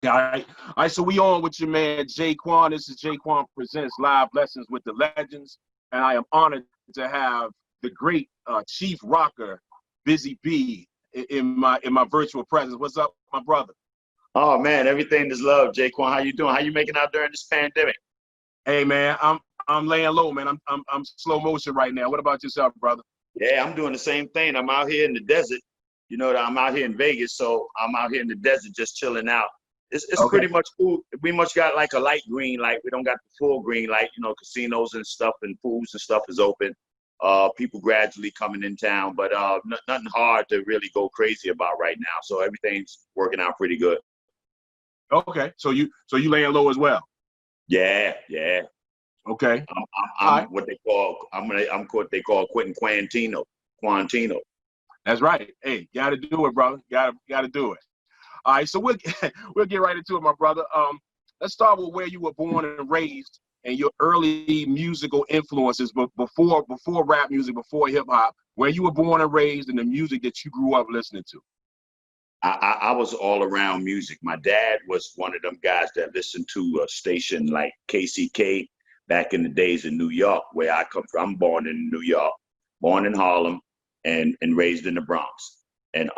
Yeah, all right. So we on with your man Jayquan. This is Jayquan presents live lessons with the legends, and I am honored to have the great Chief Rocker, Busy B, in my virtual presence. What's up, my brother? Oh man, everything is love, Jayquan. How you doing? How you making out during this pandemic? Hey man, I'm laying low, man. I'm slow motion right now. What about yourself, brother? Yeah, I'm doing the same thing. I'm out here in the desert. You know that I'm out here in Vegas, so I'm out here in the desert just chilling out. It's Okay. pretty much cool. We much got like a light green light. We don't got the full green light. You know, casinos and stuff and pools and stuff is open. People gradually coming in town, but nothing hard to really go crazy about right now. So everything's working out pretty good. Okay. So you laying low as well. Yeah, yeah. Okay. All I'm right. what they call I'm what they call Quentin Quantino. That's right. Hey, gotta do it, brother. Gotta do it. All right, so we'll we'll get right into it, my brother. Let's start with where you were born and raised and your early musical influences, but before rap music, before hip hop, where you were born and raised and the music that you grew up listening to. I was all around music. My dad was one of them guys that listened to a station like KCK back in the days in New York, where I come from. I'm born in New York, born in Harlem, and raised in the Bronx, and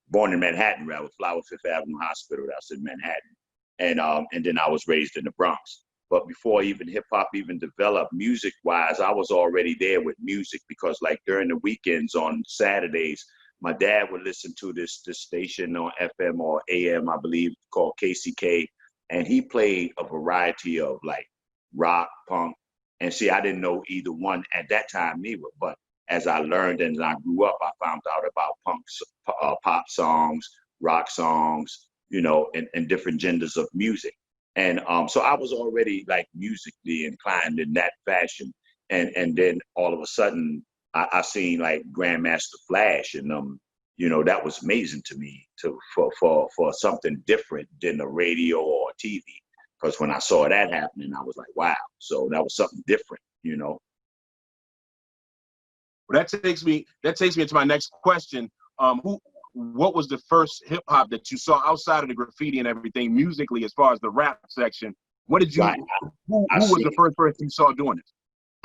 born in Manhattan, rather, Flower Fifth Avenue Hospital. That's in Manhattan, and then I was raised in the Bronx. But before even hip hop even developed, music wise, I was already there with music because like during the weekends on Saturdays, my dad would listen to this station on FM or AM, I believe, called KCK, and he played a variety of like rock, punk, and see, I didn't know either one at that time neither. But as I learned and as I grew up, I found out about pop songs, rock songs, you know, and different genders of music. And so I was already like musically inclined in that fashion. And then all of a sudden, I seen like Grandmaster Flash, and you know, that was amazing to me for something different than the radio or TV. Because when I saw that happening, I was like, wow. So that was something different, you know. Well, that takes me into my next question. What was the first hip hop that you saw outside of the graffiti and everything musically, as far as the rap section? What did Right. you? Who I was the see. first person you saw doing it?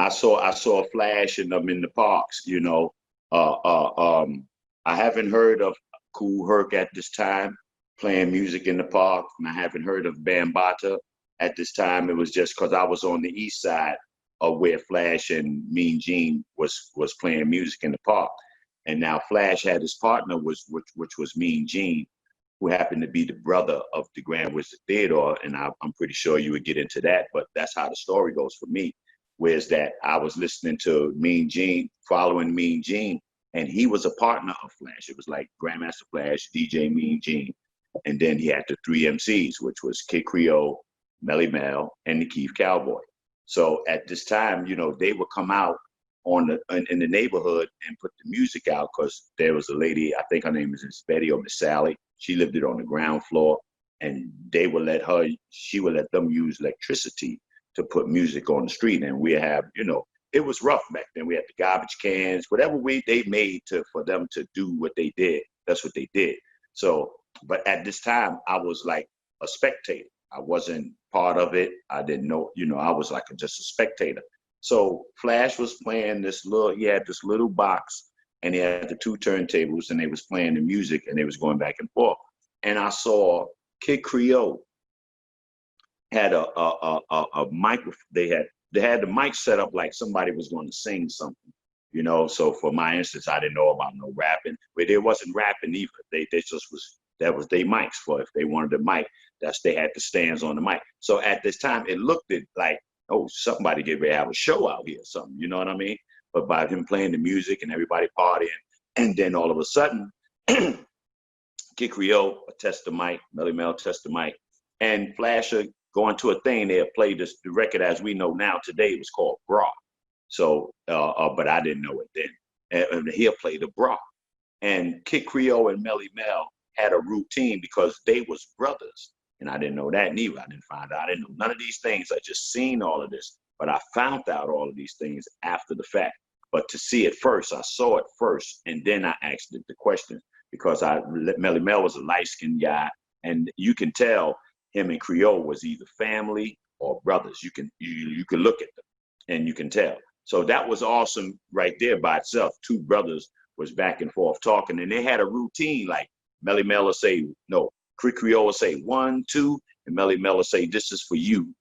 I saw Flash and them in the parks. You know, uh, uh, um, I haven't heard of Cool Herc at this time playing music in the park, and I haven't heard of Bambata at this time. It was just because I was on the east side of where Flash and Mean Gene was playing music in the park, and now Flash had his partner which was Mean Gene, who happened to be the brother of the Grand Wizard Theodore, and I'm pretty sure you would get into that, but that's how the story goes for me. Whereas that I was listening to Mean Gene, following Mean Gene, and he was a partner of Flash. It was like Grandmaster Flash, DJ Mean Gene, and then he had the three MCs, which was Kid Creole, Melly Mel, and the Keith Cowboy. So at this time, you know, they would come out in the neighborhood and put the music out because there was a lady, I think her name is Miss Betty or Miss Sally. She lived it on the ground floor, and she would let them use electricity to put music on the street. And we have, you know, it was rough back then. We had the garbage cans, whatever way they made for them to do what they did. That's what they did. So, but at this time, I was like a spectator. I wasn't part of it. I didn't know, you know, I was like just a spectator. So Flash was playing he had this little box, and he had the two turntables, and they was playing the music, and they was going back and forth. And I saw Kid Creole had a microphone. They had the mic set up like somebody was going to sing something, you know. So for my instance, I didn't know about no rapping, but it wasn't rapping either. They just was that was their mics for if they wanted the mic. They had the stands on the mic. So at this time, it looked like, oh, somebody get ready to have a show out here or something, you know what I mean? But by him playing the music and everybody partying, and then all of a sudden, Kid Creole test the mic, Melly Mel test the mic, and Flasher going to a thing. They had played the record as we know now today. It was called Bra. So, but I didn't know it then. And he'll play the Bra. And Kid Creole and Melly Mel had a routine because they was brothers. And I didn't know that neither. I didn't find out. I didn't know none of these things. I just seen all of this. But I found out all of these things after the fact. But to see it first, I saw it first, and then I asked it the question because Melly Mel was a light-skinned guy, And you can tell him and Creole was either family or brothers. You can look at them and you can tell. So that was awesome right there by itself. Two brothers was back and forth talking, and they had a routine like Melly Mel will say, no, Creole will say 1, 2, and Melly Mel will say, this is for you.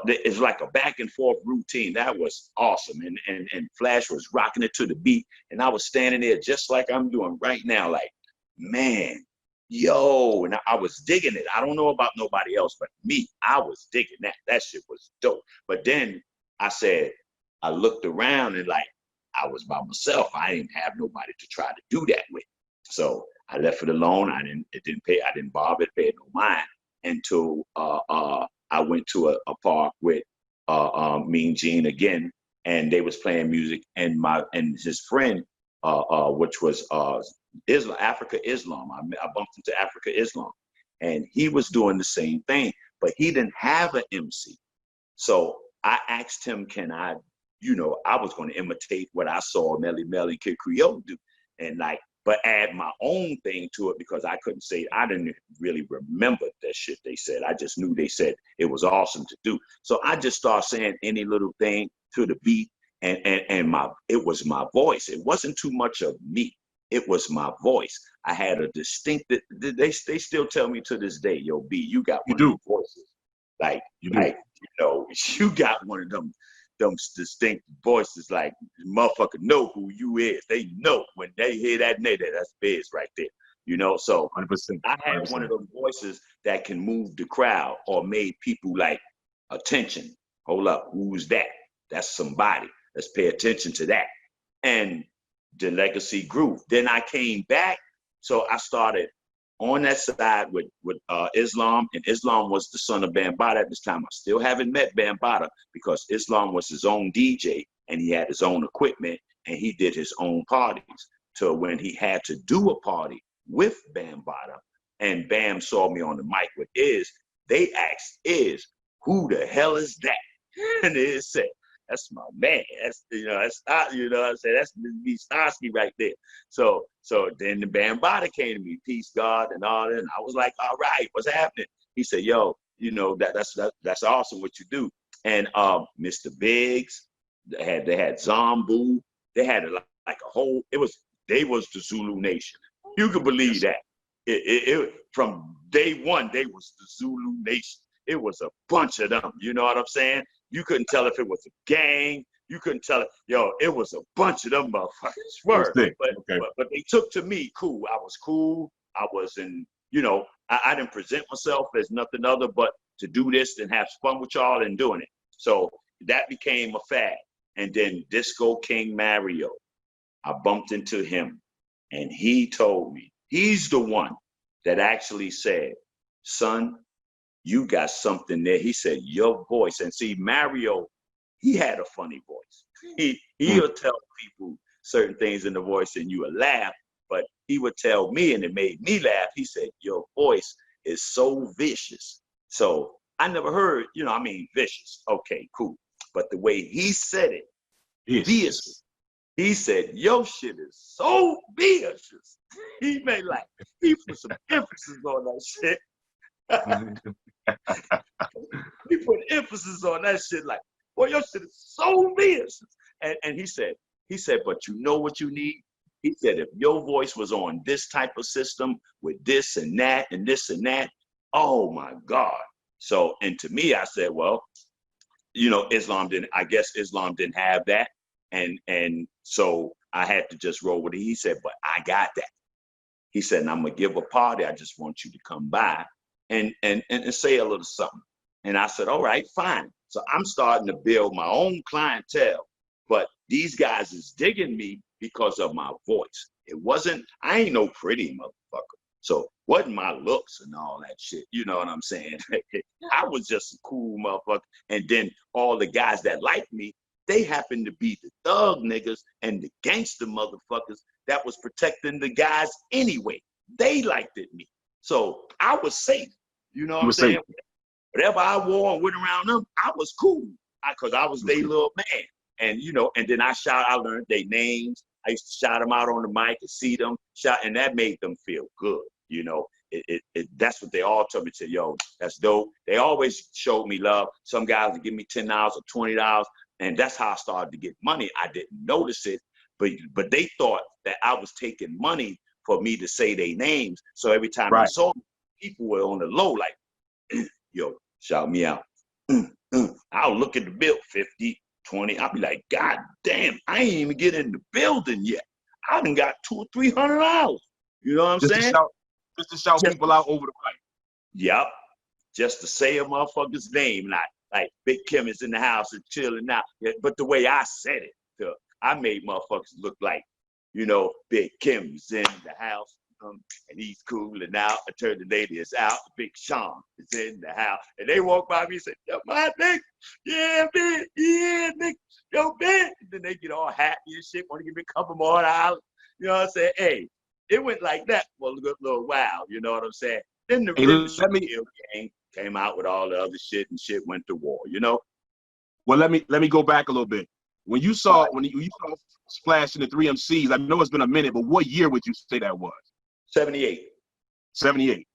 It's like a back and forth routine. That was awesome. And Flash was rocking it to the beat. And I was standing there just like I'm doing right now, like, man, yo, and I was digging it. I don't know about nobody else, but me, I was digging that. That shit was dope. But then I looked around and like, I was by myself. I didn't have nobody to try to do that with. So I left it alone. I didn't bother to pay no mind until I went to a park with Mean Gene again, and they was playing music, and his friend, which was Africa Islam. I bumped into Africa Islam, and he was doing the same thing, but he didn't have an MC. So I asked him, can I, I was going to imitate what I saw Melly Mel and Kid Creole do, and like, but add my own thing to it because I couldn't say, I didn't really remember that shit they said. I just knew they said it was awesome to do. So I just started saying any little thing to the beat, and it was my voice. It wasn't too much of me. It was my voice. I had a distinctive, they still tell me to this day, yo, B, you got one of those voices. Like, you got one of them distinct voices, like motherfucker know who you is. They know when they hear that name, that's Biz right there. So 100%. I had one of those voices that can move the crowd or made people like, attention. Hold up, who's that? That's somebody. Let's pay attention to that. And the legacy grew. Then I came back, so I started on that side with Islam, and Islam was the son of Bambaataa at this time. I still haven't met Bambaataa because Islam was his own DJ and he had his own equipment and he did his own parties. So when he had to do a party with Bambaataa and Bam saw me on the mic with Iz, they asked Iz, who the hell is that? And Iz said, that's my man. That's I said, that's me Starsky right there. So then the Bambaataa came to me, peace God and all that. And I was like, all right, what's happening? He said, yo, that's awesome what you do. And Mr. Biggs, they had Zombu, they had like a whole, they was the Zulu Nation. You can believe that. It from day one, they was the Zulu Nation. It was a bunch of them. You know what I'm saying? You couldn't tell if it was a gang. You couldn't tell it. Yo, it was a bunch of them motherfuckers. But they took to me cool. I was cool. I was in, I didn't present myself as nothing other but to do this and have fun with y'all and doing it. So that became a fad. And then Disco King Mario, I bumped into him and he told me, he's the one that actually said, son, you got something there. He said, your voice. And see, Mario, he had a funny voice. He'll tell people certain things in the voice and you will laugh, but he would tell me and it made me laugh. He said, your voice is so vicious. So I never heard, vicious. Okay, cool. But the way he said it, vicious. He said, your shit is so vicious. He put some emphasis on that shit. He put emphasis on that shit like, boy, your shit is so vicious. And he said, but you know what you need? He said, if your voice was on this type of system with this and that and this and that, oh my God. So, and to me, I said, well, Islam didn't have that. And so I had to just roll with it. He said, but I got that. He said, and I'm gonna give a party. I just want you to come by and say a little something. And I said, all right, fine. So I'm starting to build my own clientele, but these guys is digging me because of my voice. I ain't no pretty motherfucker. So wasn't my looks and all that shit. You know what I'm saying? I was just a cool motherfucker. And then all the guys that liked me, they happened to be the thug niggas and the gangster motherfuckers that was protecting the guys anyway. They liked it me. So I was safe. You know what I'm saying? Whatever I wore and went around them, I was cool because I was their little man. And, and then I learned their names. I used to shout them out on the mic and see them shout, and that made them feel good, that's what they all told me. Said, yo, that's dope. They always showed me love. Some guys would give me $10 or $20, and that's how I started to get money. I didn't notice it, but they thought that I was taking money for me to say their names. So every time they Right. saw me, people were on the low, like, yo, shout me out. I'll look at the bill, 50, 20. I'll be like, God damn, I ain't even get in the building yet. I done got $200 or $300. You know what I'm saying? Just to shout people out over the mic. Yep. Just to say a motherfucker's name, like Big Kim is in the house and chilling now. Yeah, but the way I said it, I made motherfuckers look like, Big Kim's in the house. And he's cooling out. I turned the lady is out. Big Sean is in the house. And they walk by me and say, yo, my nigga, yeah, man, yeah, nigga, yo, man. And then they get all happy and shit, want to give me a couple more dollars. You know what I'm saying? Hey, it went like that for a good little while. You know what I'm saying? Then the studio gang came out with all the other shit, and shit went to war, Well, let me go back a little bit. When you saw Splash in the 3MCs, I know it's been a minute, but what year would you say that was? 78. 78.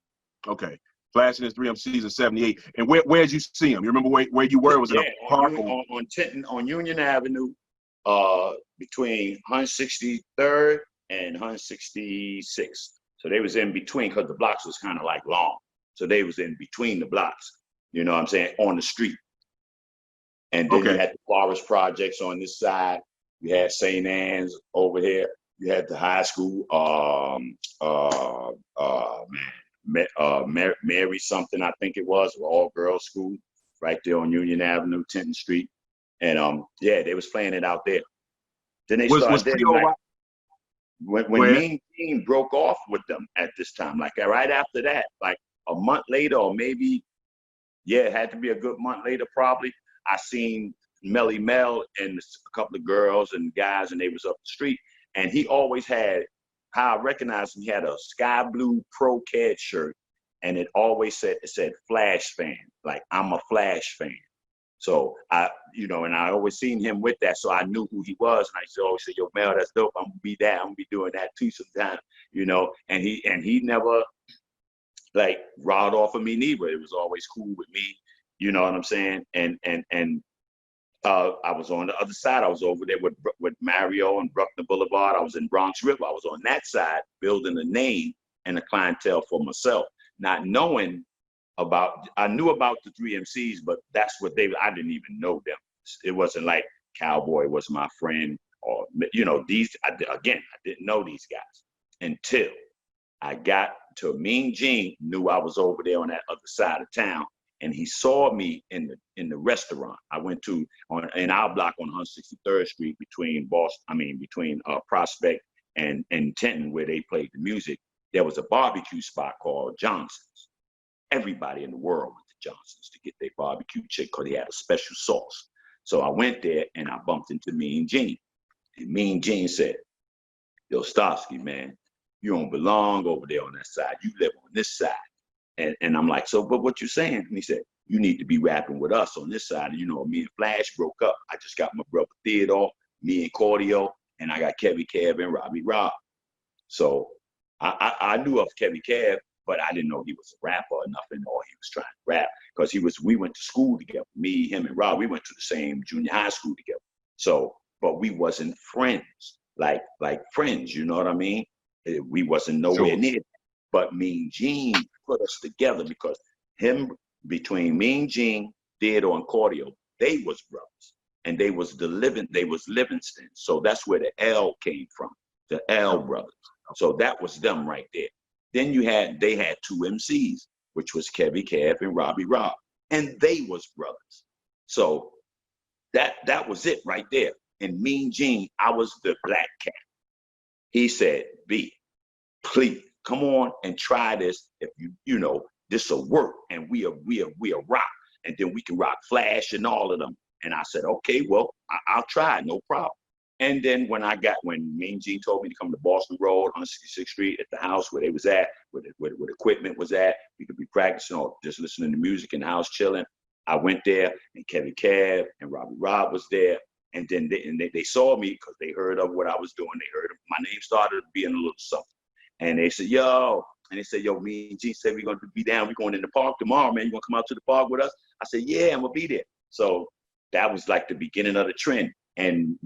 Okay. Flash in his 3MCs in 78. And where'd you see him? You remember where you were? Was it a park? On Tinton, on Union Avenue, between 163rd and 166th. So they was in between, because the blocks was kind of like long. So they was in between the blocks, you know what I'm saying, on the street. And then you had the Forest Projects on this side. You had St. Anne's over here. You had the high school, Mary something, I think it was, all girls school, right there on Union Avenue, Tinton Street. And they was playing it out there. Then they started when Mean Gene broke off with them at this time, like right after that, like a month later, or maybe, it had to be a good month later, probably. I seen Melly Mel and a couple of girls and guys, and they was up the street. And he always had, how I recognized him, he had a sky blue Pro Cad shirt, and it always said Flash fan, like I'm a Flash fan. So I always seen him with that, so I knew who he was, and I used to always say, yo, Mel, that's dope. I'm gonna be that. I'm gonna be doing that too sometime, And he never like riled off of me neither. It was always cool with me, you know what I'm saying? And I was on the other side. I was over there with Mario and Bruckner Boulevard. I was in Bronx River. I was on that side building a name and a clientele for myself, not knowing I knew about the 3MCs, but that's what I didn't even know them. It wasn't like Cowboy was my friend, or, I didn't know these guys until I got to Mean Gene, knew I was over there on that other side of town. And he saw me in the restaurant I went to in our block on 163rd Street between Prospect and Tinton, where they played the music. There was a barbecue spot called Johnson's. Everybody in the world went to Johnson's to get their barbecue chicken because they had a special sauce. So I went there and I bumped into Mean Gene. And Mean Gene said, yo, Starsky, man, you don't belong over there on that side. You live on this side. And I'm like, so, but what you saying? And he said, you need to be rapping with us on this side. Me and Flash broke up. I just got my brother Theodore, me and Cordio, and I got Kevy Kev and Robbie Rob. So I knew of Kevy Kev, but I didn't know he was a rapper or nothing, or he was trying to rap, because we went to school together. Me, him, and Rob, we went to the same junior high school together. So, but we wasn't friends, like friends, you know what I mean? We wasn't nowhere near. But Mean Gene put us together because between Mean Gene, Theodore, and Cordio, they was brothers. And they was Livingston. So that's where the L came from, the L brothers. So that was them right there. Then they had two MCs, which was Kevy Kev and Robbie Rob. And they was brothers. So that was it right there. And Mean Gene, I was the black cat. He said, B, please come on and try this. If this will work, and we'll rock, and then we can rock Flash and all of them. And I said, okay, well, I'll try, no problem. And then when Mean Gene told me to come to Boston Road on 66th Street at the house where they was at, where equipment was at, we could be practicing or just listening to music in the house, chilling. I went there, and Kevin Kev and Robbie Rob was there. And then they saw me because they heard of what I was doing. They heard of my name started being a little something. And they said, yo, And they said, yo, me and G said we're gonna be down. We're going in the park tomorrow, man. You wanna come out to the park with us? I said, yeah, I'm gonna be there. So that was like the beginning of the trend. And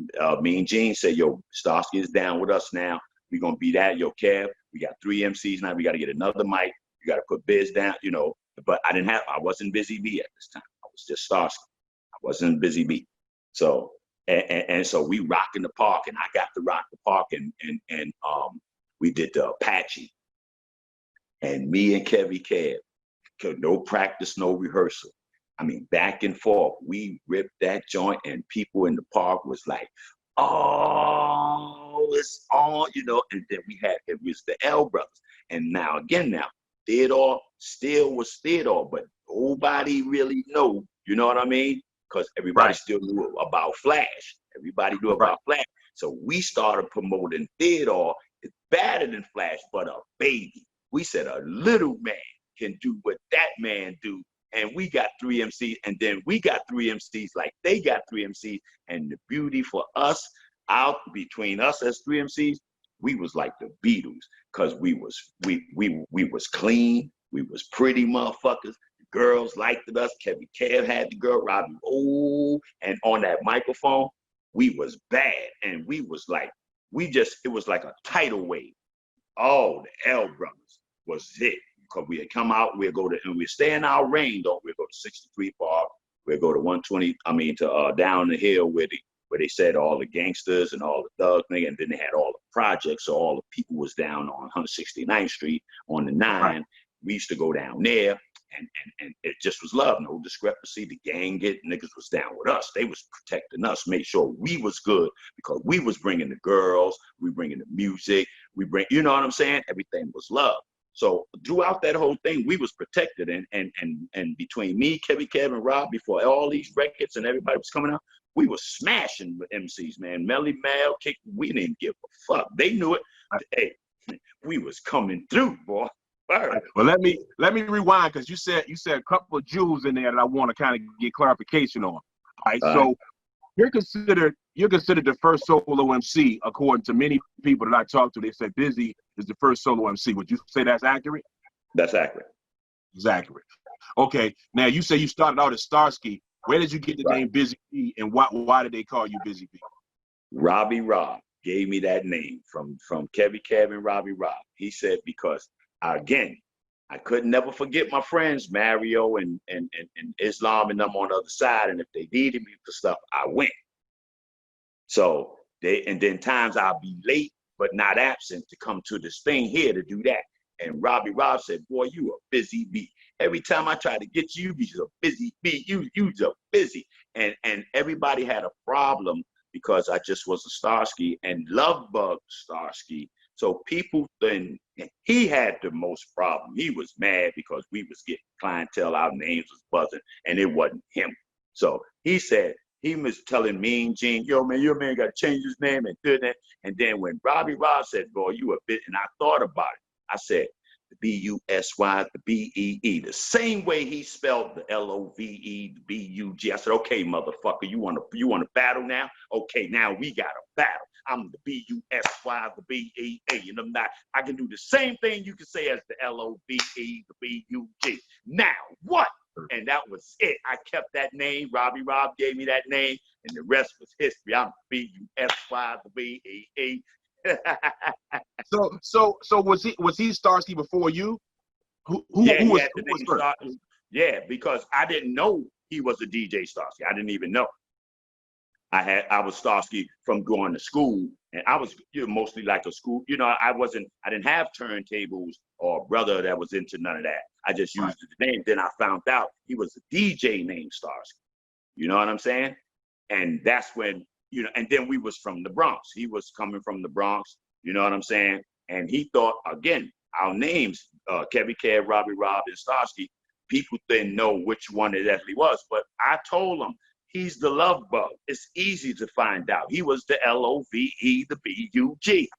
me and Gene said, yo, Starsky is down with us now. We're gonna be that. Yo, Kev, we got 3 MCs now. We got to get another mic. You got to put Biz down, you know. But I wasn't Busy Bee at this time. I was just Starsky. I wasn't Busy Bee. So and so we rocked in the park, and I got to rock the park, and we did the Apache, and me and Kevy Kev, no practice, no rehearsal. I mean, back and forth, we ripped that joint, and people in the park was like, oh, it's on, you know. And then it was the L Brothers. And now, Theodore still was Theodore, but nobody really knew, you know what I mean? Because everybody still knew about Flash. Everybody knew about Flash. So we started promoting Theodore. It's better than Flash, but a baby. We said a little man can do what that man do. And we got 3 MCs, and then we got 3 MCs like they got 3 MCs. And the beauty for us, out between us as 3 MCs, we was like the Beatles, because we was clean, we was pretty motherfuckers. Girls liked us. Kevin Kev had the girl, Robbie, and on that microphone, we was bad. And we was like, it was like a tidal wave. Oh, the L Brothers was it. Because we had come out, we'd go to, and we'd stay in our range, we'd go to 63 Park, we'd go to 120, down the hill where they said all the gangsters and all the thugs, and then they had all the projects, so all the people was down on 169th Street on the 9. Right. We used to go down there, and it just was love, no discrepancy. The gang niggas was down with us. They was protecting us, made sure we was good, because we was bringing the girls, we bringing the music, you know what I'm saying? Everything was love. So throughout that whole thing, we was protected, and between me, Kevin, and Rob, before all these records and everybody was coming out, we was smashing with MCs, man. Melly Mel, Kick, we didn't give a fuck. They knew it. Hey, we was coming through, boy. Right. Well, let me rewind, because you said a couple of jewels in there that I want to kind of get clarification on. All right, so you're considered the first solo MC, according to many people that I talked to. They said Busy is the first solo MC. Would you say that's accurate? That's accurate. It's accurate. Okay. Now you say you started out as Starsky. Where did you get the name Busy Bee, and why did they call you Busy Bee? Robbie Rob gave me that name from Kevy Kev and Robbie Rob. He said, because again, I could never forget my friends Mario and Islam and them on the other side, and if they needed me for stuff, I went. So then times I'll be late but not absent to come to this thing here to do that. And Robbie Rob said, boy, you a busy bee. Every time I try to get you, you're a busy bee. You's a busy. And everybody had a problem because I just was a Starsky and Lovebug Starsky. So people then, he had the most problem. He was mad because we was getting clientele, our names was buzzing, and it wasn't him. So he said, he was telling Mean Gene, yo, man, your man got to change his name and do that. And then when Robbie Rob said, boy, you a bit, and I thought about it. I said, the B-U-S-Y, the B-E-E, the same way he spelled the L-O-V-E, the B-U-G. I said, okay, motherfucker, you want to battle now? Okay, now we got to battle. I'm the B-U-S-Y, the B-E-E, and I can do the same thing you can say as the L-O-V-E, the B-U-G. Now, what? And that was it. I kept that name. Robbie Rob gave me that name, and the rest was history. I'm the B-U-S-Y, the B-E-E. So was he Starsky before you? Who was first? Yeah, because I didn't know he was a DJ Starsky. I didn't even know. I was Starsky from going to school, and I was mostly like a school. I didn't have turntables or a brother that was into none of that. I just used the name. Then I found out he was a DJ named Starsky. You know what I'm saying? And that's when, and then we was from the Bronx. He was coming from the Bronx. You know what I'm saying? And he thought, again, our names, Kevy Kev, Robbie Rob, and Starsky, people didn't know which one it actually was. But I told him, he's the love bug. It's easy to find out. He was the L-O-V-E, the B-U-G.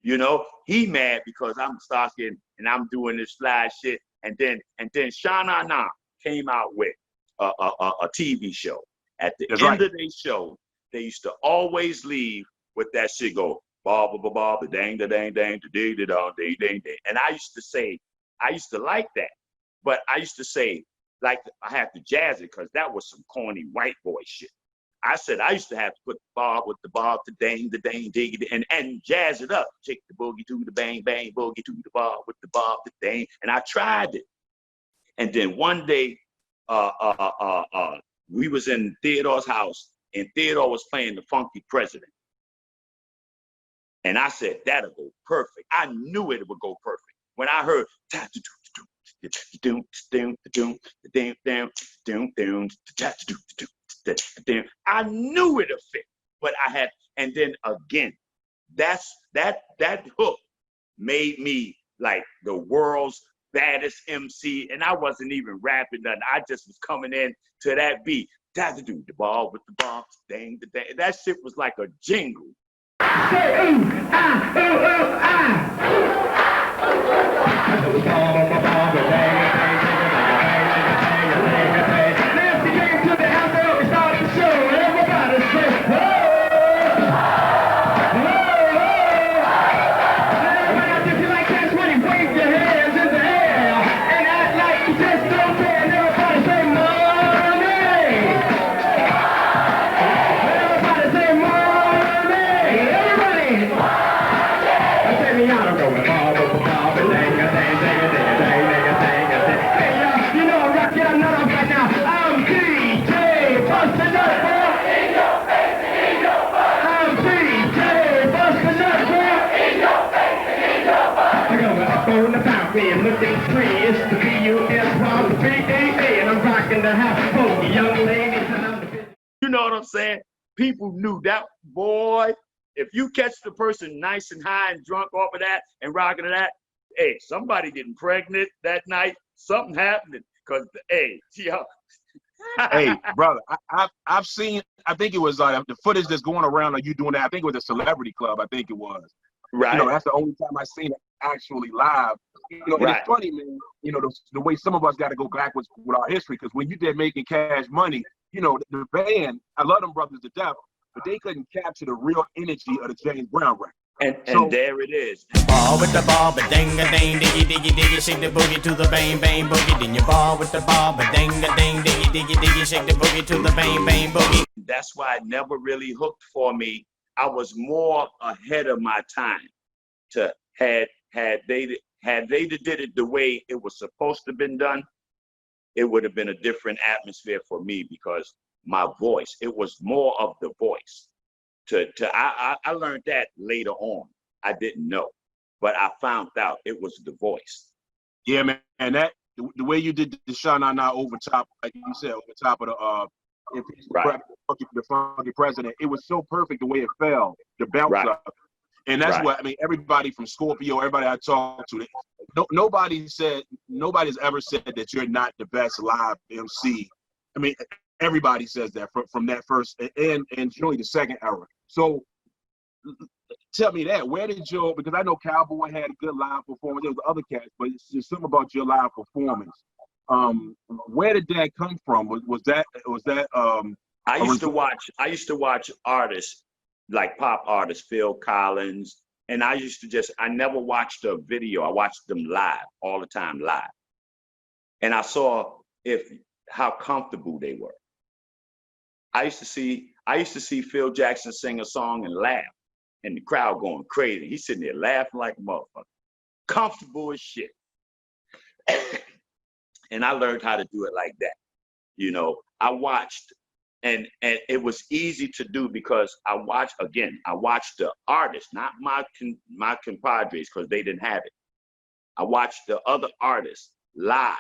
He mad because I'm Starsky and I'm doing this fly shit. And then Shana Na came out with a TV show. At the end of their show, they used to always leave with that shit go, ba ba ba ba ba dang da dang dang da ding da dong ding ding ding. And I used to say, I used to like that, but I used to say, like, I had to jazz it because that was some corny white boy shit. I said I used to have to put the bob with the bob, the dang, diggy, and jazz it up. Shake the boogie to the bang, bang, boogie to the bob with the bob, the dang. And I tried it. And then one day, we was in Theodore's house, and Theodore was playing the Funky President. And I said, that'll go perfect. I knew it would go perfect. When I heard, I knew it'd fit. But I had, and then again, that hook made me like the world's baddest MC, and I wasn't even rapping nothing. I just was coming in to that beat. The ball with the ball, dang, the dang. That shit was like a jingle. Say ooh, ah, ooh, ooh, Let's get to the house where we start the show. Everybody say, whoa, everybody out there, if you like Cash Money, wave your hands in the air and act like you just don't care. And everybody say, money. Everybody say, money. Everybody. Let's take me out of going. Hey, you know I'm rocking, I'm not off right now. I'm DJ, bust the nut, boy. In your face and in your butt. I'm DJ, bust the nut, boy. In your face and in your butt. I go up on the balcony and look at the tree. It's the B-U-S, the B-A-A, and I'm rocking the house for the young ladies, and I'm the... You know what I'm saying? People knew that, boy. If you catch the person nice and high and drunk off of that and rocking to that, hey, somebody getting pregnant that night, something happening. Cause hey, yo. Hey, brother, I've seen. I think it was the footage that's going around of you doing that. I think it was a Celebrity Club. I think it was. Right. You know, that's the only time I seen it actually live. You know, and it's funny, man. You know, the way some of us got to go backwards with our history, because when you did Making Cash Money, you know, the band, I love them brothers to death, but they couldn't capture the real energy of the James Brown record. And there it is. Ball with the ball, but dang a dang, diggy diggy diggy, shake the boogie to the bang bang boogie. Then you ball with the ball, but dang a dang, diggy diggy diggy, shake the boogie to the bang bang boogie. That's why it never really hooked for me. I was more ahead of my time. To had they did it the way it was supposed to have been done, it would have been a different atmosphere for me, because my voice, it was more of the voice. I learned that later on. I didn't know, but I found out it was the voice. Yeah, man, and that the way you did the Sha Na Na over top, like you said, over top of the Funky President, it was so perfect the way it fell, the bounce up. And that's what I mean. Everybody from Scorpio, everybody I talked to, nobody's ever said that you're not the best live MC. I mean, everybody says that from that first and really the second era. So tell me that, where did because I know Cowboy had a good live performance, there was other cats, but it's just something about your live performance. Where did that come from? Was that I used to watch artists like pop artists, Phil Collins, and I never watched a video. I watched them live all the time, live. And I saw how comfortable they were. I used to see Phil Jackson sing a song and laugh, and the crowd going crazy. He's sitting there laughing like a motherfucker, comfortable as shit. And I learned how to do it like that. You know, I watched, and it was easy to do because I watched the artists, not my compadres, because they didn't have it. I watched the other artists live.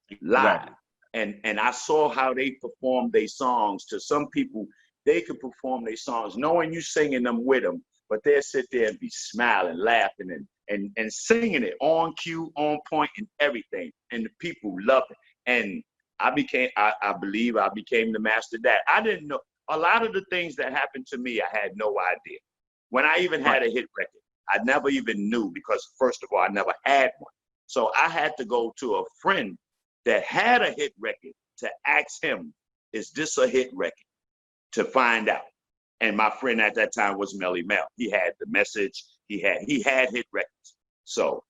Exactly. And I saw how they performed their songs. To some people, they could perform their songs knowing you singing them with them, but they'll sit there and be smiling, laughing, and singing it on cue, on point, and everything. And the people loved it. And I believe I became the master of that. I didn't know a lot of the things that happened to me. I had no idea. When I even had a hit record, I never even knew, because first of all, I never had one. So I had to go to a friend that had a hit record to ask him, is this a hit record? To find out. And my friend at that time was Melly Mel. He had The Message. He had hit records. So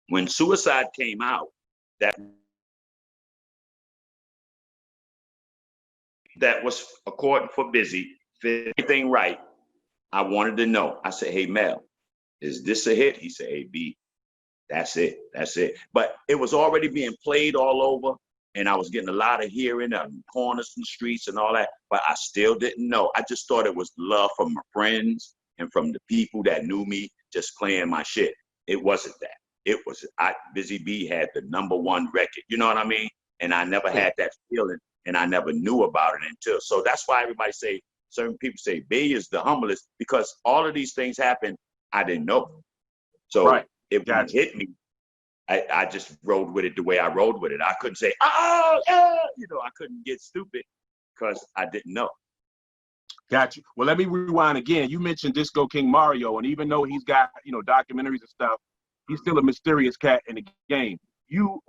when Suicide came out, that was according for Busy, fit everything right. I wanted to know. I said, hey, Mel, is this a hit? He said, hey, B, that's it. That's it. But it was already being played all over, and I was getting a lot of hearing on corners from the streets and all that, but I still didn't know. I just thought it was love from my friends and from the people that knew me just playing my shit. It wasn't that. It was, Busy B had the #1 record, you know what I mean? And I never had that feeling, and I never knew about it until, so that's why everybody say, certain people say B is the humblest, because all of these things happened, I didn't know. So it hit me. I just rode with it the way I rode with it. I couldn't say, oh, yeah, you know, I couldn't get stupid because I didn't know. Got you. Well, let me rewind again. You mentioned Disco King Mario, and even though he's got, you know, documentaries and stuff, he's still a mysterious cat in the game.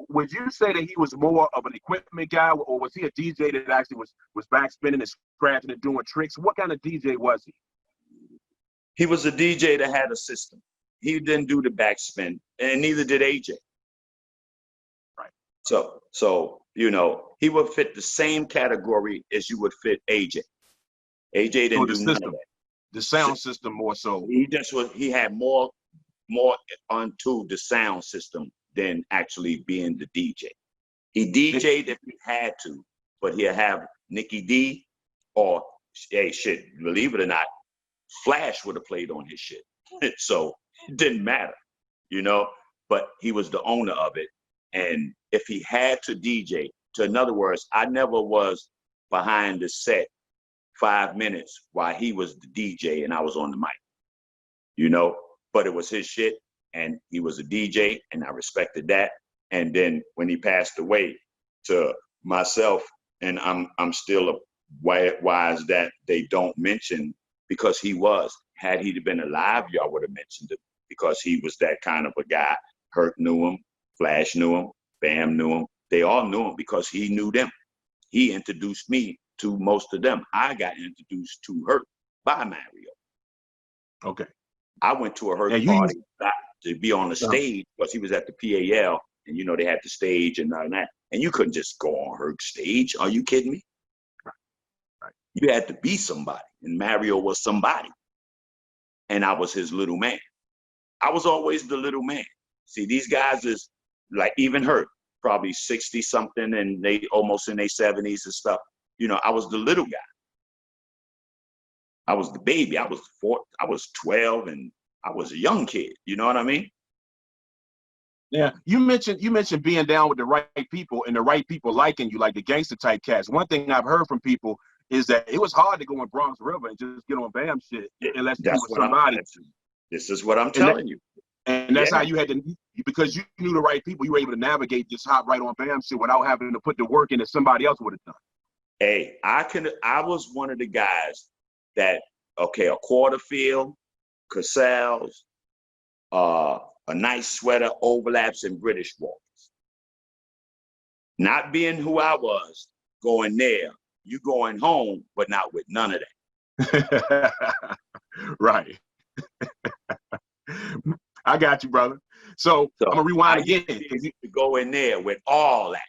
Would you say that he was more of an equipment guy, or was he a DJ that actually was backspinning and scratching and doing tricks? What kind of DJ was he? He was a DJ that had a system. He didn't do the backspin, and neither did AJ. Right. So you know, he would fit the same category as you would fit AJ. AJ didn't do none of that. The sound system more so. He had more onto the sound system than actually being the DJ. He DJ'd if he had to, but he'll have Nikki D, or hey, shit, believe it or not, Flash would have played on his shit. So it didn't matter, you know, but he was the owner of it. And if he had to DJ, in other words, I never was behind the set 5 minutes while he was the DJ and I was on the mic, you know, but it was his shit and he was a DJ and I respected that. And then when he passed away, to myself, and I'm still wise that they don't mention, because had he been alive, y'all would have mentioned it, because he was that kind of a guy. Hurt knew him, Flash knew him, Bam knew him. They all knew him because he knew them. He introduced me to most of them. I got introduced to Hurt by Mario. Okay. I went to a Hurt party to be on the stage because he was at the PAL, and you know, they had the stage and all that. And you couldn't just go on Hurt stage. Are you kidding me? Right. You had to be somebody, and Mario was somebody. And I was his little man. I was always the little man. See, these guys is like, even Hurt, probably 60 something, and they almost in their 70s and stuff. You know, I was the little guy. I was the baby. I was 12, and I was a young kid. You know what I mean? Yeah. You mentioned being down with the right people and the right people liking you, like the gangster type cats. One thing I've heard from people is that it was hard to go in Bronx River and just get on Bam shit unless you were somebody. This is what I'm telling you. And that's how you had to, because you knew the right people, you were able to navigate, just hop right on Bam shit without having to put the work in that somebody else would have done. Hey, I was one of the guys that, okay, a quarter fill, Casals, a nice sweater, overlaps, and British walkers. Not being who I was, going there, you going home, but not with none of that. Right. I got you, brother. So I'm gonna rewind again. You go in there with all that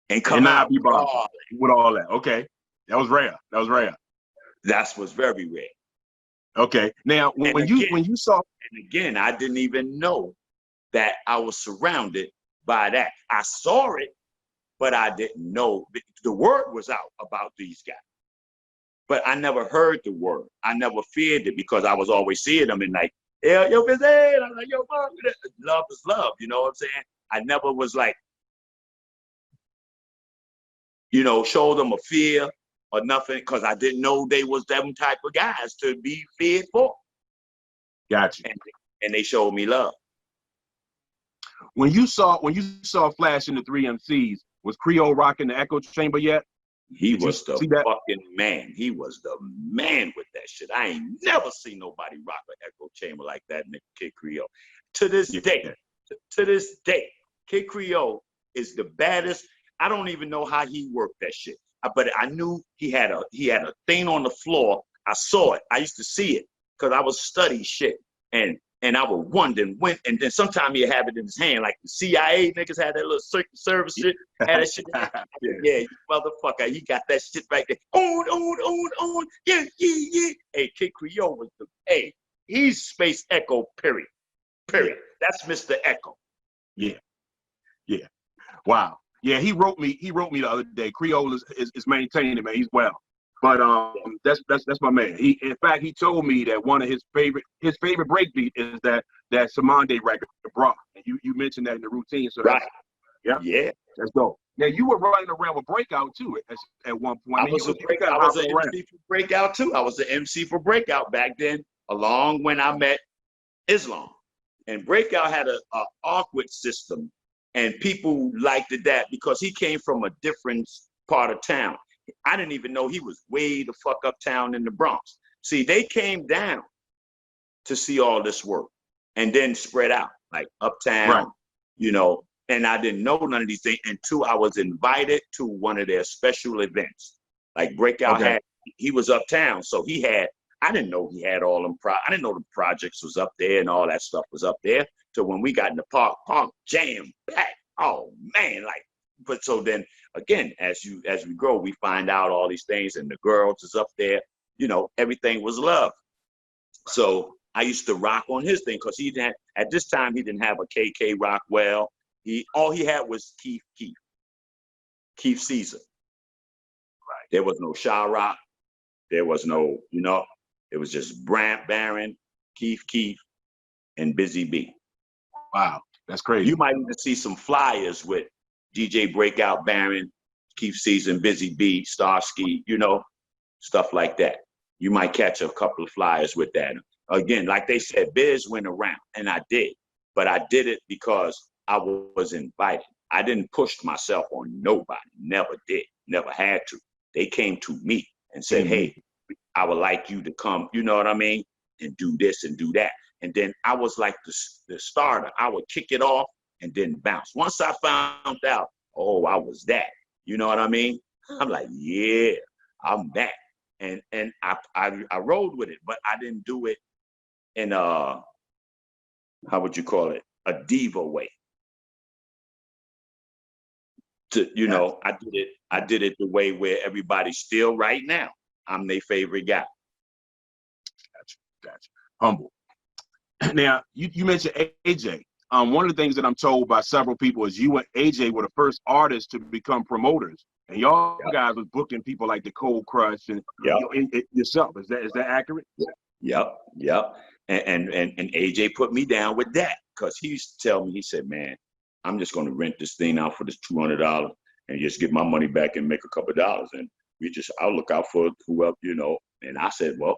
and come out with all that. Okay, that was rare. That was very rare. Okay. Now, when you saw, and again, I didn't even know that I was surrounded by that. I saw it, but I didn't know. The word was out about these guys, but I never heard the word. I never feared it because I was always seeing them and like, yeah, yo, busy. I'm like, yo, mom, love is love. You know what I'm saying? I never was like, you know, show them a fear or nothing, because I didn't know they was them type of guys to be feared for. Gotcha. And they showed me love. When you saw Flash in the 3 MCs, was Creole rocking the echo chamber yet? He was the fucking man. He was the man with that shit. I ain't never seen nobody rock an echo chamber like that, Kid Creole. To this day, Kid Creole is the baddest. I don't even know how he worked that shit. but I knew he had a thing on the floor. I saw it. I used to see it because I was studying shit, and I would wonder when, and then sometimes he'd have it in his hand, like the CIA niggas had that little Secret Service shit. Had that shit. Yeah, you motherfucker, he got that shit right there. On, yeah. Hey, Kid Creole was he's Space Echo. Period. That's Mr. Echo. Yeah. Wow. Yeah, he wrote me the other day. Creole is maintaining it, man. He's well. But that's my man. In fact, he told me that one of his favorite breakbeat is that Samande record, the Bra. And you mentioned that in the routine. So right. Yeah. Let's go. Now you were running around with Breakout too at one point. I was an MC for Breakout too. I was an MC for Breakout back then, along when I met Islam. And Breakout had a awkward system, and people liked it that because he came from a different part of town. I didn't even know he was way the fuck uptown in the Bronx. See, they came down to see all this work and then spread out like uptown, right. And I didn't know none of these things until I was invited to one of their special events. Like Breakout he was uptown, so I didn't know he had all them I didn't know the projects was up there and all that stuff was up there. So when we got in the park jam packed. Oh man, but so then again, as we grow, we find out all these things, and the girls is up there. Everything was love. So I used to rock on his thing because at this time he didn't have a KK Rockwell. All he had was Keith Caesar. Right. There was no Sha Rock. There was no, it was just Brant Barron, Keith, and Busy B. Wow, that's crazy. You might even see some flyers with DJ Breakout Barron, Keith Caesar, and Busy B, Starsky, stuff like that. You might catch a couple of flyers with that. Again, like they said, Biz went around, and I did. But I did it because I was invited. I didn't push myself on nobody. Never did. Never had to. They came to me and said, hey, I would like you to come, you know what I mean? And do this and do that. And then I was like the starter. I would kick it off and then bounce. Once I found out, I was that. You know what I mean? I'm like, yeah, I'm that. And I rode with it, but I didn't do it in how would you call it? A diva way. I did it the way where everybody's still right now. I'm their favorite guy. Gotcha. Humble. Now, you mentioned AJ. One of the things that I'm told by several people is you and AJ were the first artists to become promoters, and y'all guys was booking people like the Cold Crush and yourself. Is that accurate? Yep. And AJ put me down with that because he used to tell me, he said, man, I'm just going to rent this thing out for this $200 and just get my money back and make a couple of dollars. And I'll look out for whoever, And I said, well,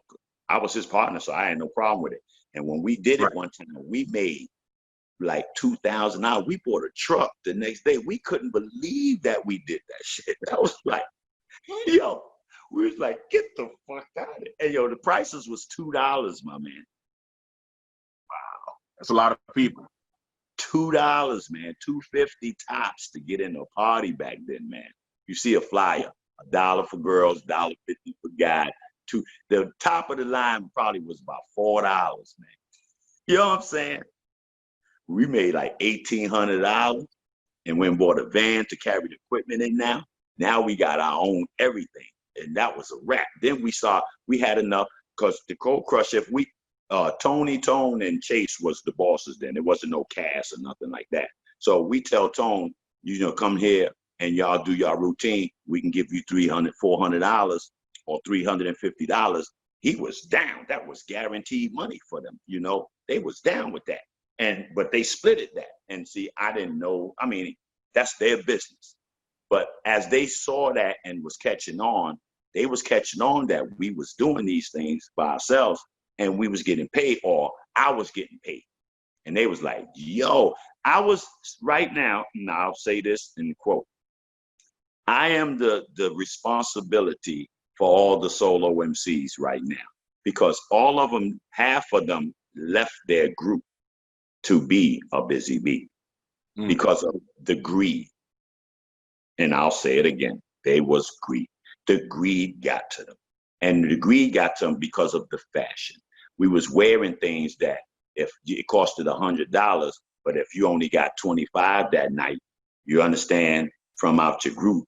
I was his partner, so I had no problem with it. And when we did it one time, we made like $2,000. We bought a truck the next day. We couldn't believe that we did that shit. I was like, we was like, get the fuck out of it. And the prices was $2, my man. Wow. That's a lot of people. $2, man, $2.50 tops to get in a party back then, man. You see a flyer, $1 for girls, $1.50 for guys. The top of the line probably was about $4, man. You know what I'm saying? We made like $1,800 and went and bought a van to carry the equipment in now. Now we got our own everything. And that was a wrap. Then we had enough because the Cold Crush, Tony, Tone, and Chase was the bosses then. There wasn't no Cass or nothing like that. So we tell Tone, come here and y'all do your routine. We can give you $300, $400 or $350. He was down. That was guaranteed money for them. They was down with that. But they split it that. And see, I didn't know. I mean, that's their business. But as they saw that and was catching on, they was catching on that we was doing these things by ourselves and we was getting paid, or I was getting paid. And they was like, yo, I was right now, and I'll say this in quote, I am the responsibility for all the solo MCs right now, because all of them, half of them left their group to be a Busy Bee because of the greed. And I'll say it again, they was greed. The greed got to them. And the greed got to them because of the fashion. We was wearing things that if it costed $100, but if you only got 25 that night, you understand, from out your group,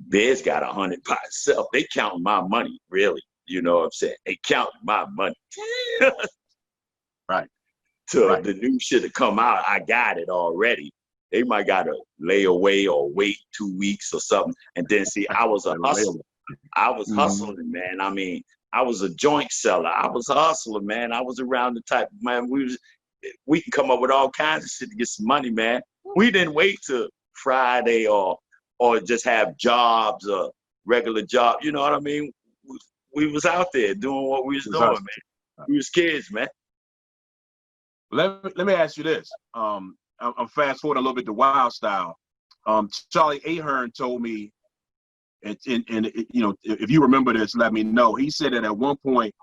Biz got 100 by itself. They counting my money, really. You know what I'm saying? They counting my money. Right. So Right. the new shit to come out, I got it already. They might got to lay away or wait 2 weeks or something. And then see, I was a hustler. I was hustling, man. I mean, I was a joint seller. I was a hustler, man. I was around the type, man, we can come up with all kinds of shit to get some money, man. We didn't wait till Friday or just have jobs or regular job. You know what I mean? We was out there doing what we was doing, man. We was kids, man. Let me ask you this. I'm fast forwarding a little bit to Wild Style. Charlie Ahern told me, and you know, if you remember this, let me know. He said that at one point,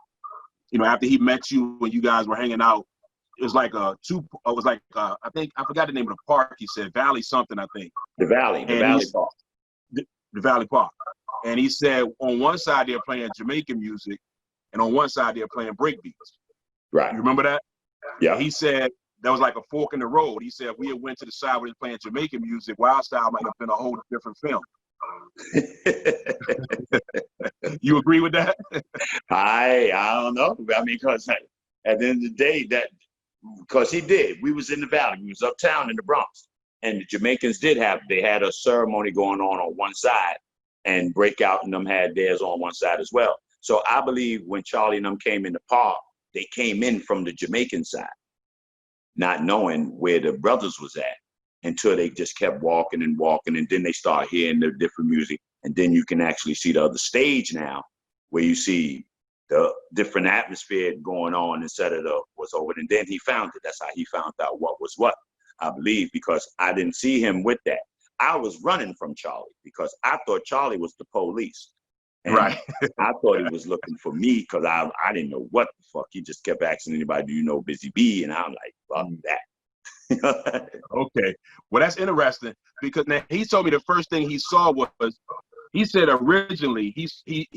you know, after he met you when you guys were hanging out, it was like I think I forgot the name of the park. He said Valley something, I think. The Valley Park. The Valley Park. And he said on one side they're playing Jamaican music, and on one side they're playing breakbeats. Right. You remember that? Yeah. And he said that was like a fork in the road. He said if we had went to the side where they're playing Jamaican music, Wild Style might have been a whole different film. You agree with that? I don't know. I mean, because at the end of the day, because he did. We was in the Valley. We was uptown in the Bronx. And the Jamaicans they had a ceremony going on one side, and Breakout and them had theirs on one side as well. So I believe when Charlie and them came in the park, they came in from the Jamaican side, not knowing where the brothers was at, until they just kept walking and walking, and then they start hearing the different music. And then you can actually see the other stage now, where you see the different atmosphere going on instead of what's over. And then he found it. That's how he found out what was what, I believe, because I didn't see him with that. I was running from Charlie because I thought Charlie was the police. And right. I thought he was looking for me because I didn't know what the fuck. He just kept asking anybody, do you know Busy B? And I'm like, fuck that. Okay. Well, that's interesting because now he told me the first thing he saw was, he said originally he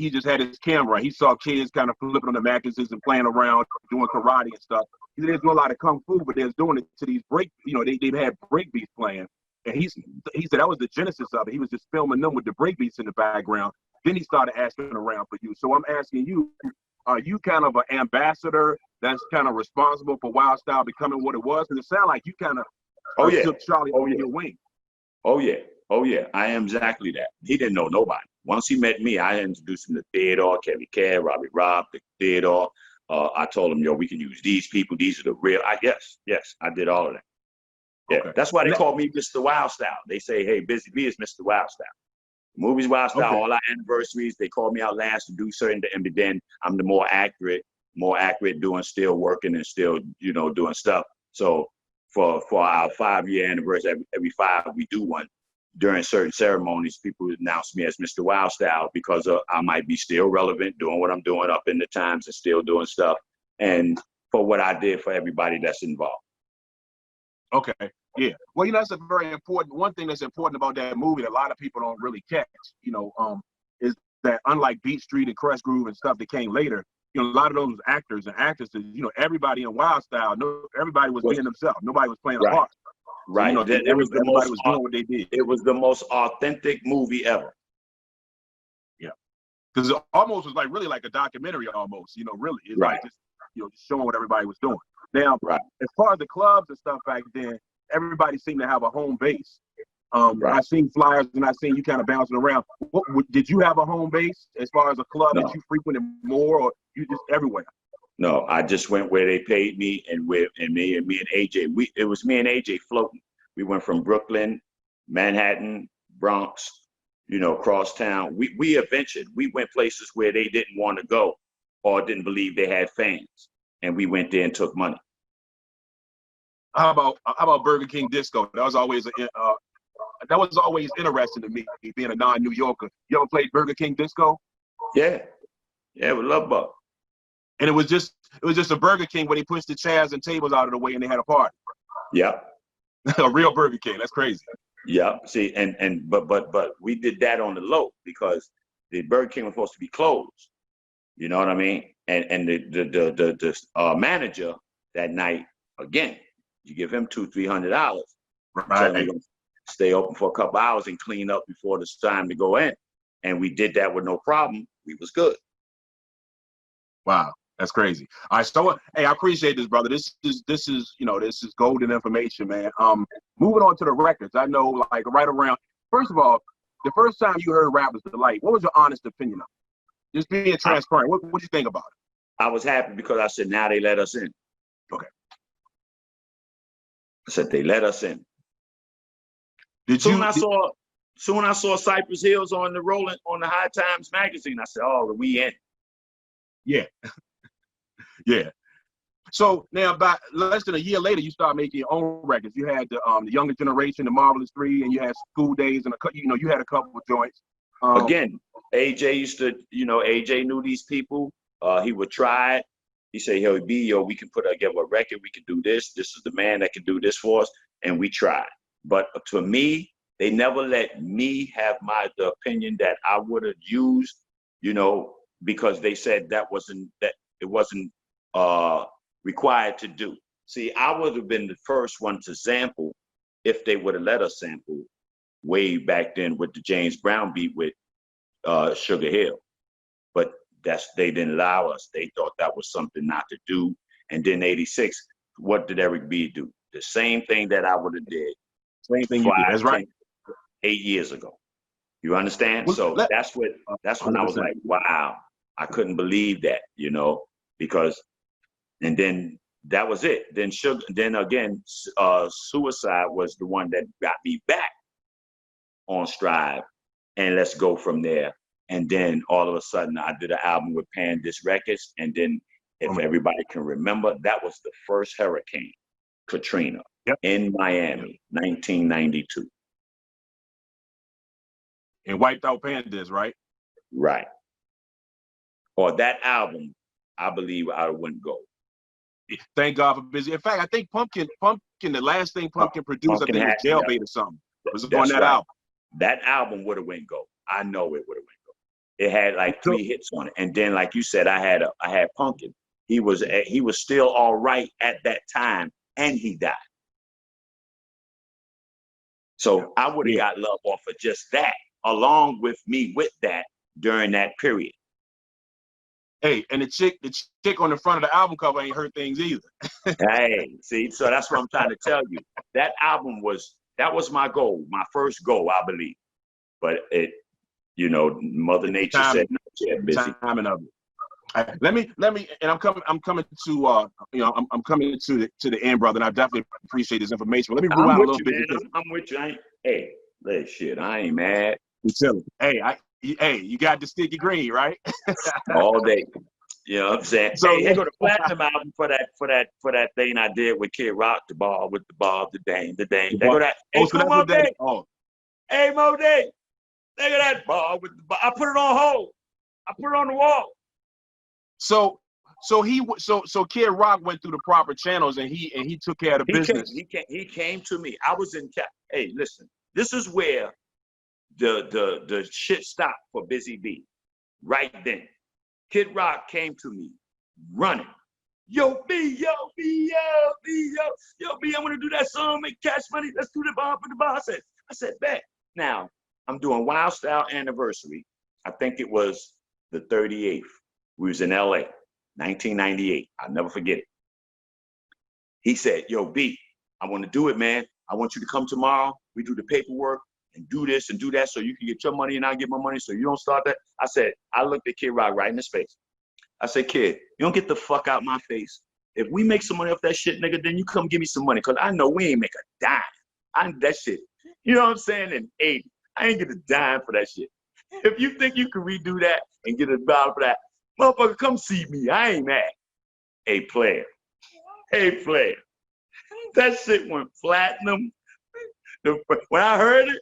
just had his camera. He saw kids kind of flipping on the mattresses and playing around, doing karate and stuff. He said they're doing a lot of kung fu, but they're doing it to these they've had break beats playing. And he said that was the genesis of it. He was just filming them with the break beats in the background. Then he started asking around for you. So I'm asking you, are you kind of an ambassador that's kind of responsible for Wild Style becoming what it was? Because it sounds like you kind of took Charlie under your wing. Oh, yeah. I am exactly that. He didn't know nobody. Once he met me, I introduced him to Theodore, Kelly Care, Robbie Rob, Theodore. I told him, yo, we can use these people. These are the real. Yes, I did all of that. Yeah, okay. That's why they call me Mr. Wild Style. They say, hey, Busy B is Mr. Wild Style. Movies Wild Style, all our anniversaries, they call me out last to do certain, and then I'm the more accurate, still working and still, doing stuff. So for our 5-year anniversary, every 5 we do one. During certain ceremonies, people announce me as Mr. Wild Style because I might be still relevant, doing what I'm doing up in the times and still doing stuff, and for what I did for everybody that's involved. Okay. Yeah. Well, that's a very important one thing that's important about that movie that a lot of people don't really catch, is that unlike Beat Street and Crush Groove and stuff that came later, a lot of those actors and actresses, everybody in Wild Style, everybody was being themselves. Nobody was playing a part. Right. So, everybody was doing what they did. It was the most authentic movie ever. Yeah. Because it almost was really like a documentary almost, really. It's like just showing what everybody was doing. Now, as far as the clubs and stuff back then, everybody seemed to have a home base. I seen flyers and I seen you kind of bouncing around. Did you have a home base as far as a club that you frequented more, or you just everywhere? No, I just went where they paid me, and me and AJ. It was me and AJ floating. We went from Brooklyn, Manhattan, Bronx, crosstown. We adventured. We went places where they didn't want to go or didn't believe they had fans, and we went there and took money. How about Burger King Disco? That was always interesting to me, being a non-New Yorker. You ever played Burger King Disco? Yeah, with Love Bug. And it was just a Burger King where they pushed the chairs and tables out of the way and they had a party. Yeah. A real Burger King. That's crazy. Yeah. See, but we did that on the low because the Burger King was supposed to be closed. You know what I mean? And the manager that night, again, you give him $200-300. Right. We're gonna stay open for a couple hours and clean up before it's time to go in. And we did that with no problem. We was good. Wow, that's crazy. All right, so hey, I appreciate this, brother. This is this is golden information, man. Moving on to the records. I know, like, right around. First of all, the first time you heard Rapper's Delight, what was your honest opinion of it? Just being transparent. What do you think about it? I was happy because I said, now they let us in. Okay. I said they let us in. Soon I saw Cypress Hills on the High Times magazine, I said, oh, we in. Yeah. Yeah. So now, about less than a year later, you start making your own records. You had the Younger Generation, the Marvelous Three, and you had School Days, and you had a couple of joints. Again, AJ used to, AJ knew these people. He would try it. He said, yo, we can put together a record. We can do this. This is the man that can do this for us. And we tried. But to me, they never let me have the opinion that I would have used, because they said that it wasn't required to do. See, I would have been the first one to sample if they would have let us sample way back then with the James Brown beat with Sugar Hill. But they didn't allow us. They thought that was something not to do. And then 86, what did Eric B do? The same thing that I would have did. Same thing you did. That's right. 8 years ago. You understand? Well, so that's when I was like, wow, I couldn't believe that, because, and then that was it. Then again, Suicide was the one that got me back on Strive, and let's go from there. And then all of a sudden I did an album with Pandis Records. And then if everybody can remember, that was the first hurricane, Katrina, in Miami, 1992. And wiped out Pandis, right? Right. Or that album, I believe I wouldn't go. Thank God for Busy. In fact, I think Pumpkin, the last thing Pumpkin produced, I think was Jailbait or something. It was on that album. That album would have went go. I know it would have went go. It had like 3 hits on it. And then, like you said, I had Pumpkin. He was still all right at that time, and he died. So I would have got love off of just that, along with me with that during that period. Hey, and the chick on the front of the album cover ain't heard things either. Hey, see, so that's what I'm trying to tell you. That album was my goal, my first goal, I believe. But it, Mother Nature said, no, yeah, busy. Timing of it. Let me, and I'm coming to, I'm coming to the end, brother, and I definitely appreciate this information. But let me rewind a little bit. I'm with you. Hey, shit, I ain't mad. You chilling. Hey, you got the sticky green, right? All day. You know what I'm saying? So hey, go to platinum album for that thing I did with Kid Rock, the ball with the ball, the dang. They go that. Hey, so Mo Day. Oh. Hey, Mo Day. Look at that ball with the ball. I put it on hold. I put it on the wall. So Kid Rock went through the proper channels and he took care of the business. He came to me. I was in. Hey, listen. This is where the shit stopped for Busy B. Right then, Kid Rock came to me, running. Yo, B, I want to do that song, make cash money. Let's do the bar for the bar. I said, bet. Now I'm doing Wild Style Anniversary. I think it was the 38th. We was in LA, 1998. I'll never forget it. He said, yo, B, I want to do it, man. I want you to come tomorrow. We do the paperwork and do this and do that so you can get your money and I get my money so you don't start that. I looked at Kid Rock right in his face. I said, kid, you don't get the fuck out my face. If we make some money off that shit, nigga, then you come give me some money because I know we ain't make a dime. That shit, you know what I'm saying, in 80. I ain't get a dime for that shit. If you think you can redo that and get a dollar for that, motherfucker, come see me. I ain't mad. Hey, player. That shit went platinum. When I heard it,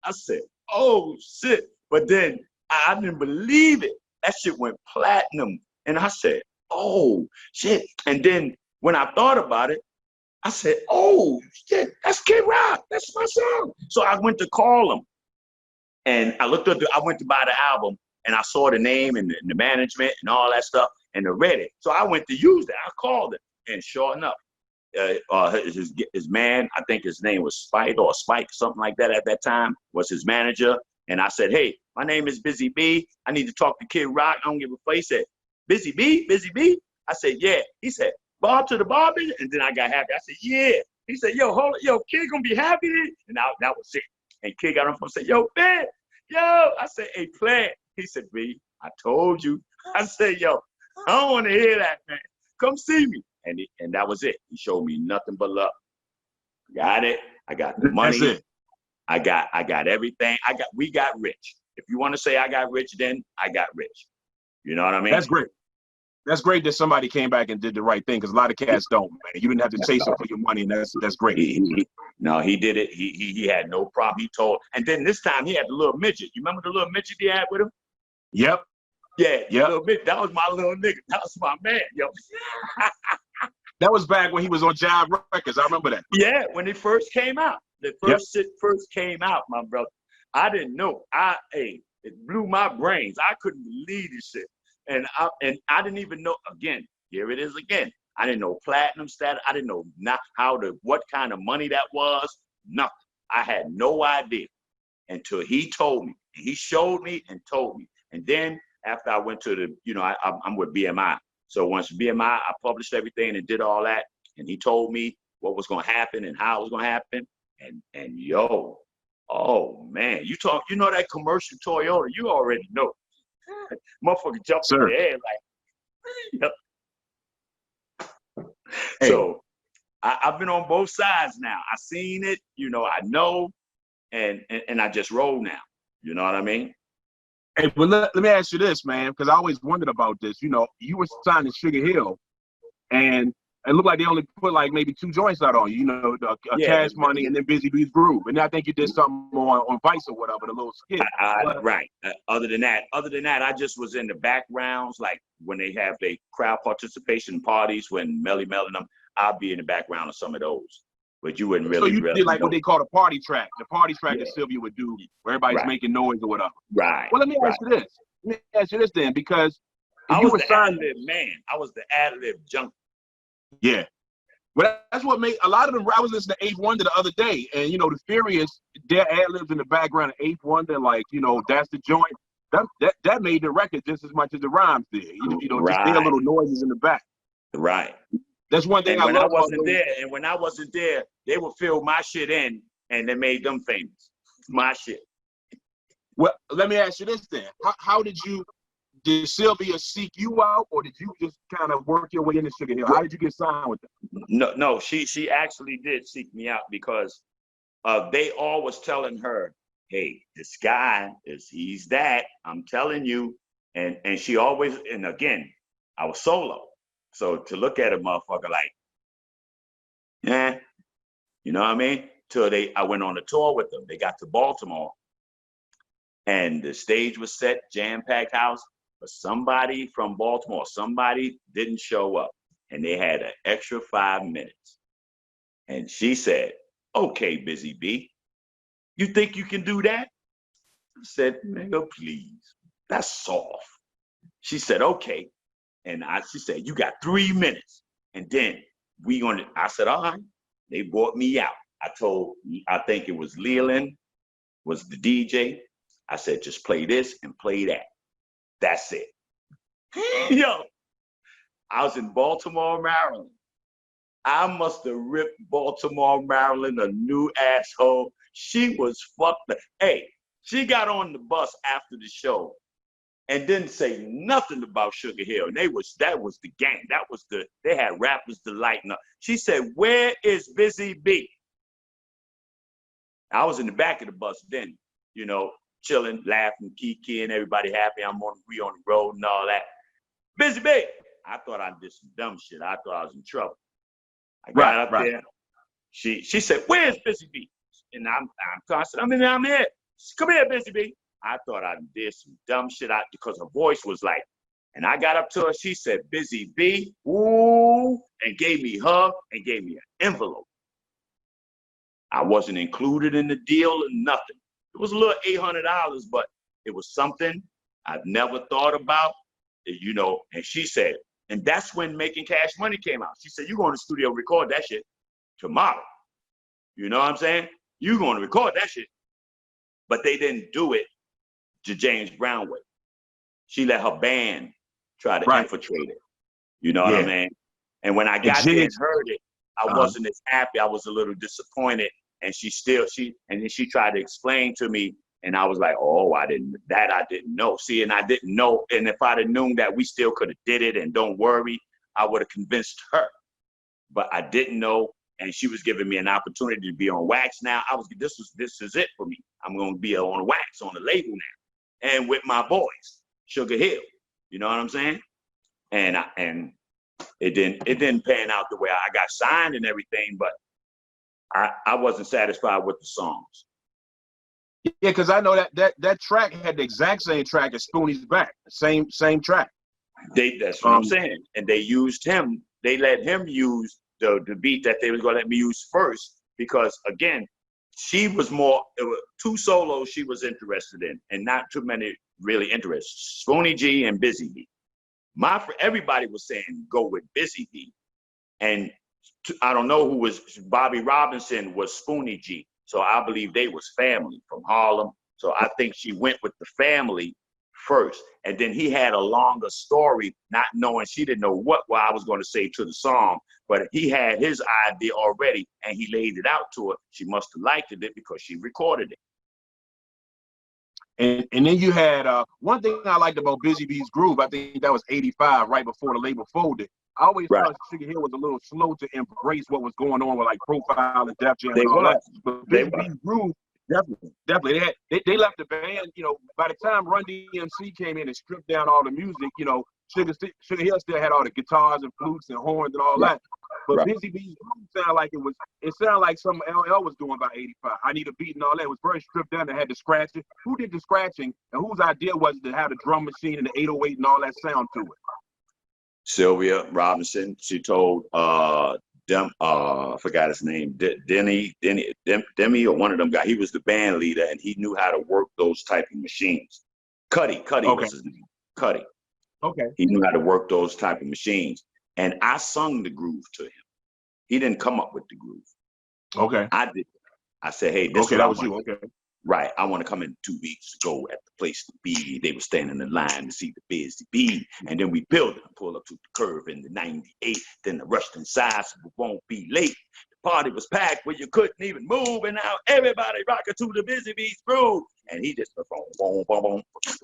I said, oh, shit. But then I didn't believe it. That shit went platinum. And I said, oh, shit. And then when I thought about it, I said, oh, shit, that's Kid Rock. That's my song. So I went to call him. And I went to buy the album. and I saw the name and the management and all that stuff, and I read it. So I went to use that. I called it, and sure enough, his man, I think his name was Spike, something like that at that time, was his manager. And I said, hey, my name is Busy B. I need to talk to Kid Rock. I don't give a fuck. He said, Busy B? Busy B? I said, yeah. He said, Bob to the Bobby? And then I got happy. I said, yeah. He said, yo, hold it. Yo, Kid gonna be happy then? And that was it. And Kid got on the phone and said, yo, man, yo. I said, hey, play it. He said, B, I told you. I said, yo, I don't want to hear that, man. Come see me. And that was it. He showed me nothing but love. Got it. I got the money. That's it. I got everything. We got rich. If you want to say I got rich, then I got rich. You know what I mean? That's great. That's great that somebody came back and did the right thing, because a lot of cats don't, man. You didn't have to chase them for your money, and that's great. No, he did it. He had no problem. He told, and then this time he had the little midget. You remember the little midget he had with him? Yep. Yeah, yep. Little midget. That was my little nigga. That was my man, yo. That was back when he was on Jive Records. I remember that. Yeah, when it first came out. The first shit first came out, my brother. I didn't know. It blew my brains. I couldn't believe this shit. And I didn't even know, again, here it is again. I didn't know platinum status. I didn't know what kind of money that was. Nothing. I had no idea until he told me. He showed me and told me. And then after I went to I'm with BMI. So once BMI, I published everything and did all that. And he told me what was going to happen and how it was going to happen. And yo, oh man, you know that commercial Toyota, you already know. Motherfucker jumped in the air like, hey. So I've been on both sides now. I seen it, I know, and I just roll now. You know what I mean? Hey, well, let me ask you this, man, because I always wondered about this. You were signed to Sugar Hill, and it looked like they only put like maybe 2 joints out on you, Cash Money and then Busy Bee's Groove. And I think you did something on Vice or whatever, the little skit. Right. Other than that, I just was in the backgrounds, like when they have their crowd participation parties, when Melly Mel and them, I'll be in the background of some of those. But you wouldn't really. So you did like what they call a party track, that Sylvia would do, where everybody's making noise or whatever. Right. Well, let me ask you this then, because I was the ad-lib man. I was the ad-lib junkie. Yeah. Well, that's what made a lot of them. I was listening to 8th Wonder the other day, and the Furious, their ad-libs in the background of 8th Wonder, like, that's the joint. That made the record just as much as the rhymes did. Just their little noises in the back. Right. That's one thing when I wasn't there, they would fill my shit in, and they made them famous. My shit. Well, let me ask you this then. How did Sylvia seek you out, or did you just kind of work your way into Sugar Hill? How did you get signed with them? No, she actually did seek me out because they all was telling her, hey, this guy he's that, I'm telling you. And she always, and again, I was solo. So to look at a motherfucker like, you know what I mean? Till I went on a tour with them. They got to Baltimore and the stage was set, jam-packed house. But somebody from Baltimore, didn't show up, and they had an extra 5 minutes. And she said, okay, Busy B, you think you can do that? I said, nigga, please, that's soft. She said, okay. And she said, you got 3 minutes. And then I said, all right. They brought me out. I think it was Leland was the DJ. I said, just play this and play that. That's it. Yo, I was in Baltimore, Maryland. I must have ripped Baltimore, Maryland a new asshole. She was fucked up. Hey, she got on the bus after the show and didn't say nothing about Sugar Hill. And that was the gang. They had rappers delighting up. She said, where is Busy B? I was in the back of the bus then, chilling, laughing, kiki, everybody happy. We on the road and all that. Busy B. I thought I did some dumb shit. I thought I was in trouble. I got up there. She said, where's Busy B? And I said, I'm here. She said, come here, Busy B. I thought I did some dumb shit because her voice was like, and I got up to her. She said, Busy B, ooh, and gave me a hug and gave me an envelope. I wasn't included in the deal or nothing. It was a little $800, but it was something I've never thought about, you know, and she said, and that's when Making Cash Money came out. She said, you're going to the studio, record that shit tomorrow. You know what I'm saying? You're going to record that shit. But they didn't do it to James Brown way. She let her band try to infiltrate it. You know what I mean? And when I got there and heard it, I wasn't as happy. I was a little disappointed. And then she tried to explain to me, and I was like, oh, I didn't know. See, and I didn't know. And if I'd have known that we still could have did it, and don't worry, I would have convinced her. But I didn't know, and she was giving me an opportunity to be on Wax now. This is it for me. I'm going to be on Wax, on the label now, and with my boys, Sugar Hill. You know what I'm saying? And it didn't pan out the way I got signed and everything, but I wasn't satisfied with the songs. Yeah, because I know that track had the exact same track as Spoonie's Back, same track. That's what I'm saying. And they used him. They let him use the beat that they was gonna let me use first, because again, she was more. It was two solos she was interested in, and not too many really interested. Spoonie G and Busy B. Everybody was saying go with Busy B, and I don't know who was Bobby Robinson was Spoonie G. So I believe they was family from Harlem. So I think she went with the family first. And then he had a longer story, not knowing, she didn't know what I was going to say to the song, but he had his idea already and he laid it out to her. She must have liked it because she recorded it. And then you had one thing I liked about Busy Bee's Groove, I think that was 85, right before the label folded. I always thought Sugar Hill was a little slow to embrace what was going on with like Profile and Def Jam and all that. But Busy Bee's Groove, definitely. They left the band, you know, by the time Run DMC came in and stripped down all the music, you know, Sugar Hill still had all the guitars and flutes and horns and all that. But Busy Bee's Groove sounded like something LL was doing by 85. I Need a Beat and all that. It was very stripped down. They had the scratching. Who did the scratching and whose idea was it to have the drum machine and the 808 and all that sound to it? Sylvia Robinson. She told I forgot his name, Demi or one of them guys. He was the band leader and he knew how to work those type of machines. Cuddy was his name. Cuddy. Okay. He knew how to work those type of machines. And I sung the groove to him. He didn't come up with the groove. Okay. I did. I said, hey, this that was you. Okay. Right. I want to come in 2 weeks to go at the place to be. They were standing in line to see the Busy Bee. And then we built it and pulled up to the curve in the 98. Then the rushed inside so we won't be late. The party was packed where you couldn't even move. And now everybody rocking to the Busy Bee's groove. And he just boom, boom, boom, boom,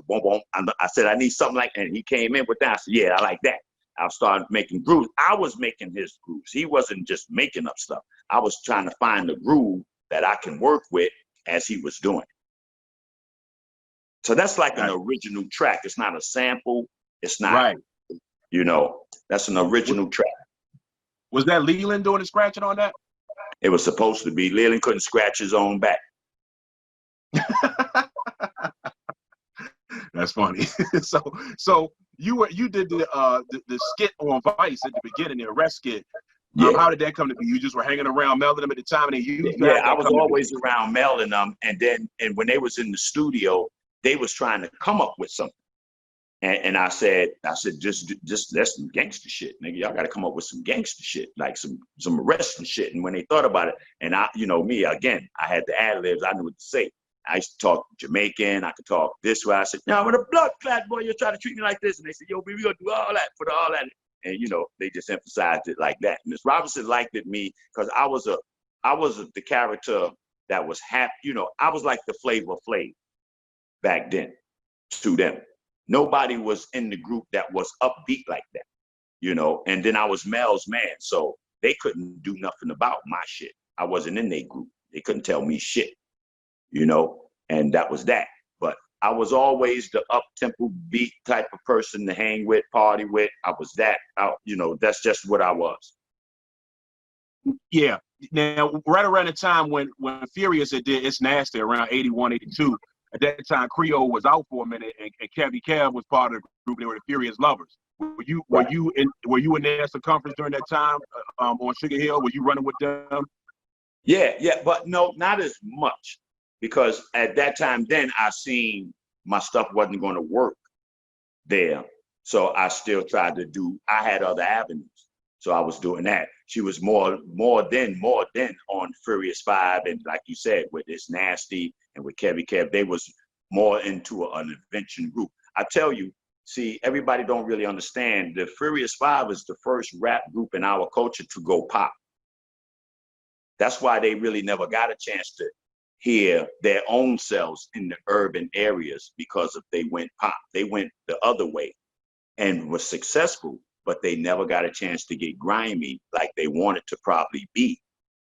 boom, boom. I said, I need something like that. And he came in with that. I said, yeah, I like that. I started making grooves. I was making his grooves. He wasn't just making up stuff. I was trying to find the groove that I can work with as he was doing. So that's like an original track. It's not a sample. It's not, you know, that's an original track. Was that Leland doing the scratching on that? It was supposed to be. Leland couldn't scratch his own back. That's funny. So you did the skit on Vice at the beginning, the arrest skit. How did that come to be? You just were hanging around melding them at the time, and I was always around melding them, and when they was in the studio, they was trying to come up with something, and I said, just that's some gangster shit, nigga. Y'all got to come up with some gangster shit, like some arresting shit. And when they thought about it, and me again, I had the ad libs. I knew what to say. I used to talk Jamaican. I could talk this way. I said, "No, I'm a blood clot boy. You're trying to treat me like this." And they said, "Yo, we gonna do all that for all that." And they just emphasized it like that. Miss Robinson liked it me because I was the character that was happy. I was like the Flavor Flav back then to them. Nobody was in the group that was upbeat like that, And then I was Mel's man, so they couldn't do nothing about my shit. I wasn't in their group. They couldn't tell me shit, and that was that. But I was always the up-tempo beat type of person to hang with, party with. I was that. That's just what I was. Yeah. Now, right around the time when Furious had did It's Nasty, around 81, 82, at that time, Creole was out for a minute, and Kevy Kev was part of the group. They were the Furious Lovers. Were you in their circumference during that time on Sugar Hill? Were you running with them? Yeah, but no, not as much. Because at that time, then I seen my stuff wasn't going to work there. So I still tried to do, I had other avenues. So I was doing that. She was more than on Furious Five. And like you said, with this Nasty and with Kevy Kev, they was more into an invention group. I tell you, see, everybody don't really understand. The Furious Five is the first rap group in our culture to go pop. That's why they really never got a chance to hear their own selves in the urban areas, because of they went pop. They went the other way and was successful, but they never got a chance to get grimy like they wanted to probably be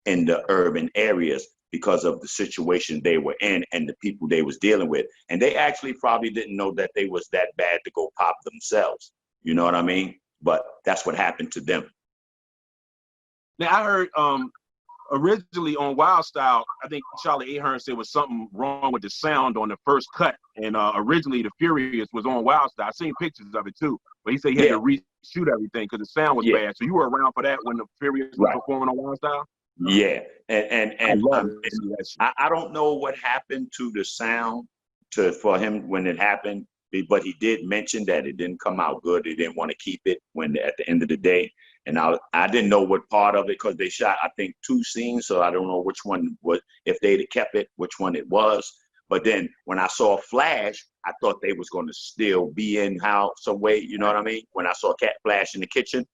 in the urban areas because of the situation they were in and the people they was dealing with. And they actually probably didn't know that they was that bad to go pop themselves. You know what I mean? But that's what happened to them. Now I heard originally on Wild Style, I think Charlie Ahern said was something wrong with the sound on the first cut. And originally the Furious was on Wild Style. I seen pictures of it too, but he said he had to reshoot everything because the sound was bad. So you were around for that when the Furious was performing on Wild Style? Yeah, and I don't know what happened to the sound for him when it happened, but he did mention that it didn't come out good. He didn't want to keep it at the end of the day. And I didn't know what part of it, because they shot, I think, 2 scenes, so I don't know which one was, if they'd have kept it, which one it was. But then when I saw Flash, I thought they was going to still be in some way, you know what I mean? When I saw Cat Flash in the kitchen.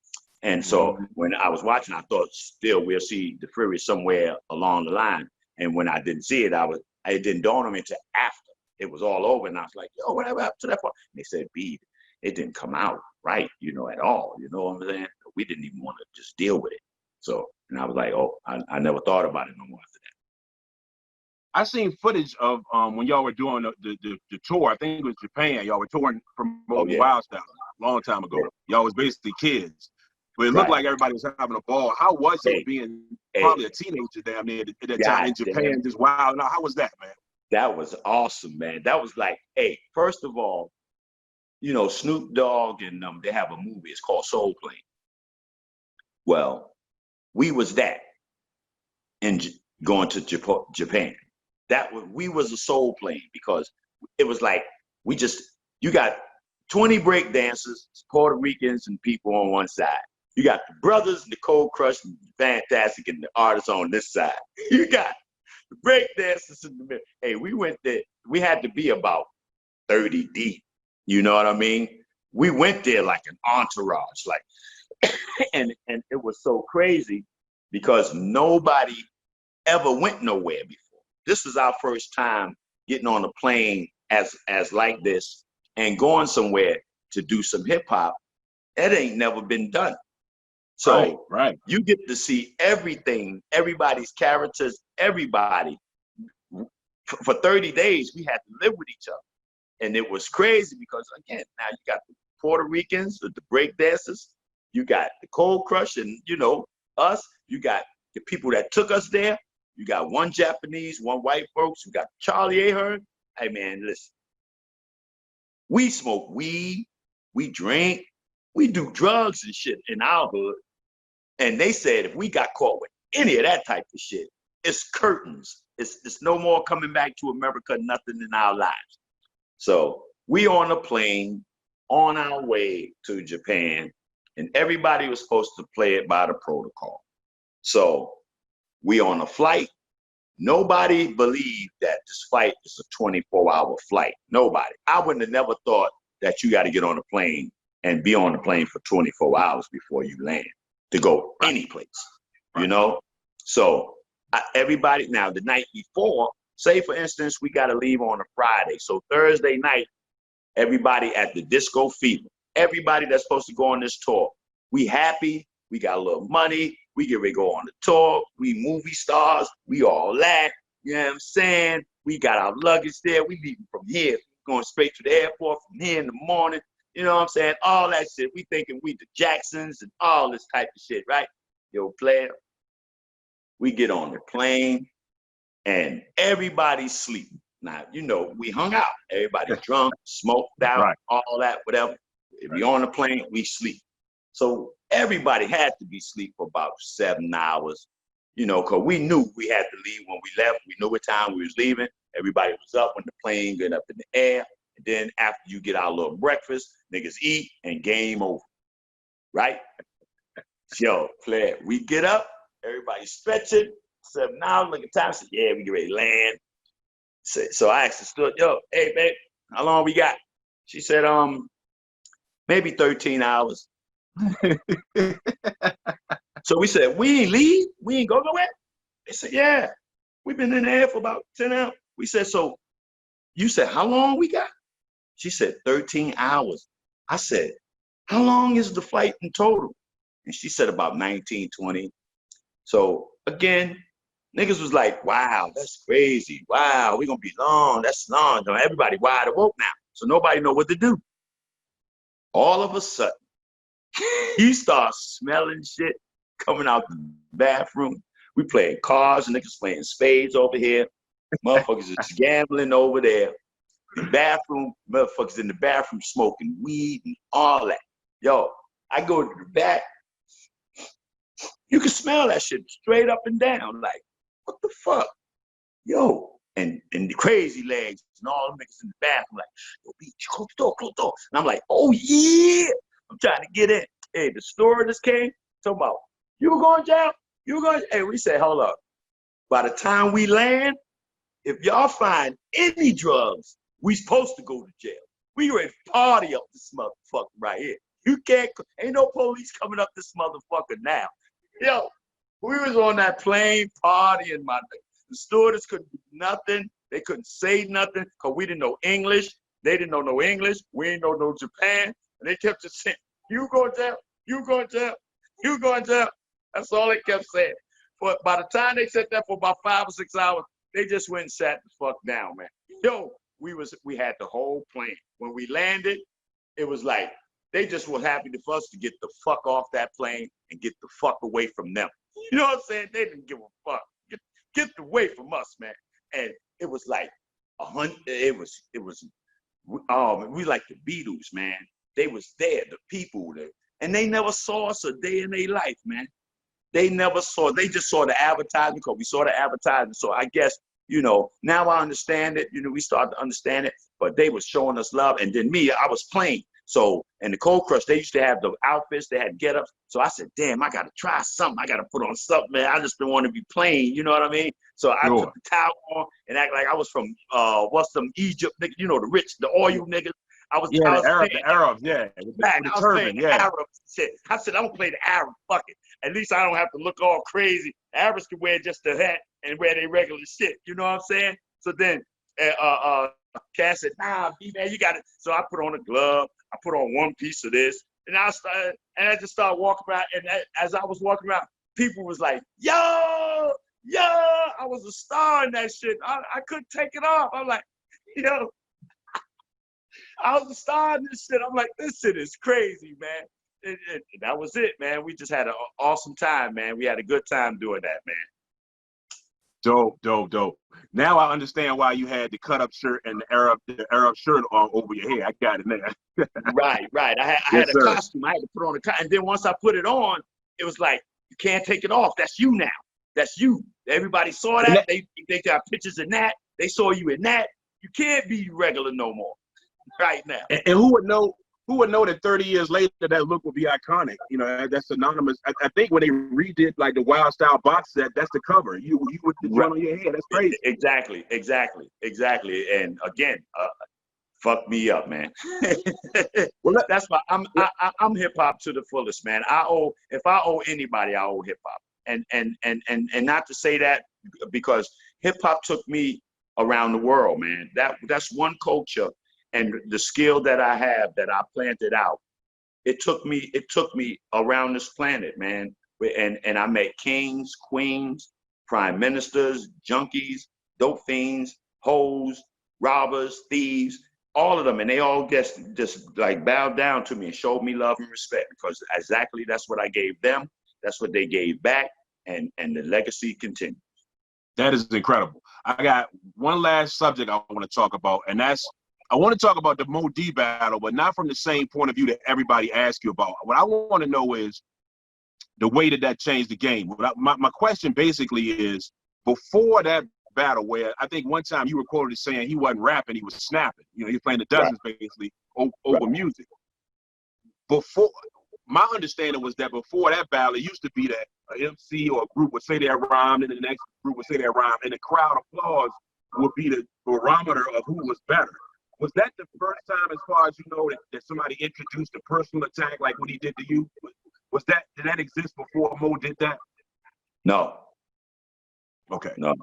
And so when I was watching, I thought still we'll see the Fury somewhere along the line. And when I didn't see it, it didn't dawn on me until after it was all over. And I was like, yo, whatever happened to that part? And they said, B, it didn't come out right, at all. You know what I'm saying? We didn't even want to just deal with it. So, and I was like, oh, I never thought about it no more after that. I seen footage of when y'all were doing the tour. I think it was Japan. Y'all were touring promoting Wild Style a long time ago. Y'all was basically kids. But it looked like everybody was having a ball. How was it being probably a teenager down there at that time in Japan, just wild? How was that, man? That was awesome, man. That was like, first of all, Snoop Dogg and they have a movie. It's called Soul Plane. Well, we was that in going to Japan. We was a soul plane, because it was like you got 20 break dancers, Puerto Ricans and people on one side. You got the brothers, the Cold Crush, and Fantastic, and the artists on this side. You got the break dancers in the middle. Hey, we went there. We had to be about 30 deep. You know what I mean? We went there like an entourage, and it was so crazy because nobody ever went nowhere before. This was our first time getting on a plane as like this and going somewhere to do some hip hop. That ain't never been done. So you get to see everything, everybody's characters, everybody. For 30 days, we had to live with each other. And it was crazy because, again, now you got the Puerto Ricans, the break dancers, you got the Cold Crush, and, us. You got the people that took us there. You got one Japanese, one white folks. You got Charlie Ahern. Hey, man, listen. We smoke weed. We drink. We do drugs and shit in our hood. And they said if we got caught with any of that type of shit, it's curtains. It's no more coming back to America, nothing in our lives. So we on a plane on our way to Japan, and everybody was supposed to play it by the protocol. So we on a flight. Nobody believed that this flight is a 24-hour flight. Nobody. I wouldn't have never thought that you got to get on a plane and be on the plane for 24 hours before you land to go any place, So everybody, now the night before, say for instance, we got to leave on a Friday. So Thursday night, everybody at the Disco Fever, everybody that's supposed to go on this tour, we happy, we got a little money, we get ready to go on the tour, we movie stars, we all that, you know what I'm saying? We got our luggage there, we leaving from here, going straight to the airport from here in the morning, you know what I'm saying? All that shit, we thinking we the Jacksons and all this type of shit, right? Yo, player, we get on the plane and everybody's sleeping. Now, we hung out. Everybody drunk, smoked out, all that, whatever. If we on the plane, we sleep. So everybody had to be asleep for about 7 hours, because we knew we had to leave when we left. We knew what time we was leaving. Everybody was up when the plane got up in the air. And then after you get our little breakfast, niggas eat and game over, right? Yo, Claire, we get up, everybody stretching. 7 hours, look at time. I said, yeah, we get ready to land. So I asked the steward, yo, hey, babe, how long we got? She said, maybe 13 hours. So we said, we ain't leave? We ain't go nowhere? They said, yeah, we've been in there for about 10 hours. We said, so you said, how long we got? She said, 13 hours. I said, how long is the flight in total? And she said about 19, 20. So again, niggas was like, wow, that's crazy. Wow, we're gonna be long. That's long. Everybody wide awoke now. So nobody know what to do. All of a sudden, he starts smelling shit coming out the bathroom. We playing cards, niggas playing spades over here. Motherfuckers is gambling over there. The bathroom, motherfuckers in the bathroom smoking weed and all that. Yo, I go to the back. You can smell that shit straight up and down. Like, what the fuck? Yo, and the crazy legs and all them niggas in the bathroom like, yo, B, close the door, close the door. And I'm like, oh yeah. I'm trying to get in. Hey, the stewardess came, talking about, you were going jail? You were going? Hey, we said, hold up. By the time we land, if y'all find any drugs, we supposed to go to jail. We ready to party up this motherfucker right here. You can't, ain't no police coming up this motherfucker now. Yo, we was on that plane partying, my nigga. The stewardess couldn't do nothing. They couldn't say nothing because we didn't know English. They didn't know no English. We didn't know no Japan. And they kept just saying, you going to jail, you going to jail, you going to jail. That's all they kept saying. But by the time they sat there for about 5 or 6 hours, they just went and sat the fuck down, man. Yo, we had the whole plane. When we landed, it was like, they just were happy for us to get the fuck off that plane and get the fuck away from them. You know what I'm saying? They didn't give a fuck. Get away from us, man. And it was like 100. We like the Beatles, man. They was there, the people there, and they never saw us a day in their life, man. They never saw. They just saw the advertisement because we saw the advertisement. So I guess, you know, now I understand it. You know, we started to understand it. But they was showing us love, and then me, I was playing. So, and the Cold Crush, they used to have the outfits, they had get-ups. So I said, damn, I got to try something. I got to put on something, man. I just didn't want to be plain, you know what I mean? So I put the towel on and act like I was from, what's some Egypt, nigga, you know, the rich, the oil niggas. The Arabs, yeah. With the turban, yeah. Arab shit. I said, I'm going to play the Arab, fuck it. At least I don't have to look all crazy. The Arabs can wear just a hat and wear their regular shit, you know what I'm saying? So then, Cass said, nah, man, you got it. So I put on a glove. I put on one piece of this, and I just started walking around. And as I was walking around, people was like, yo, I was a star in that shit. I couldn't take it off. I'm like, yo, I was a star in this shit. I'm like, this shit is crazy, man. And that was it, man. We just had an awesome time, man. We had a good time doing that, man. Dope. Now I understand why you had the cut-up shirt and the Arab shirt on over your head. I got it now. Right. I had a costume. I had to put on a costume. And then once I put it on, it was like, you can't take it off. That's you now. That's you. Everybody saw that. They got pictures in that. They saw you in that. You can't be regular no more right now. And who would know? Who would know that 30 years later that look will be iconic? You know, that's synonymous. I think when they redid like the Wild Style box set, that's the cover. You with the joint on your head. That's crazy. Exactly. And again, fuck me up, man. Well, that's why I'm hip hop to the fullest, man. If I owe anybody, I owe hip hop. And not to say that because hip hop took me around the world, man. That's one culture. And the skill that I have that I planted out, it took me around this planet, man. And I met kings, queens, prime ministers, junkies, dope fiends, hoes, robbers, thieves, all of them. And they all just like bowed down to me and showed me love and respect because exactly that's what I gave them. That's what they gave back. And the legacy continues. That is incredible. I got one last subject I want to talk about, and I want to talk about the Mo D battle, but not from the same point of view that everybody asks you about. What I want to know is the way that changed the game. My question basically is, before that battle where I think one time you were quoted as saying he wasn't rapping, he was snapping. You know, he was playing the dozens basically over music. Before, my understanding was that before that battle, it used to be that an MC or a group would say their rhyme, and the next group would say their rhyme, and the crowd applause would be the barometer of who was better. Was that the first time, as far as you know, that somebody introduced a personal attack like what he did to you? Did that exist before Mo did that? No. Okay. No.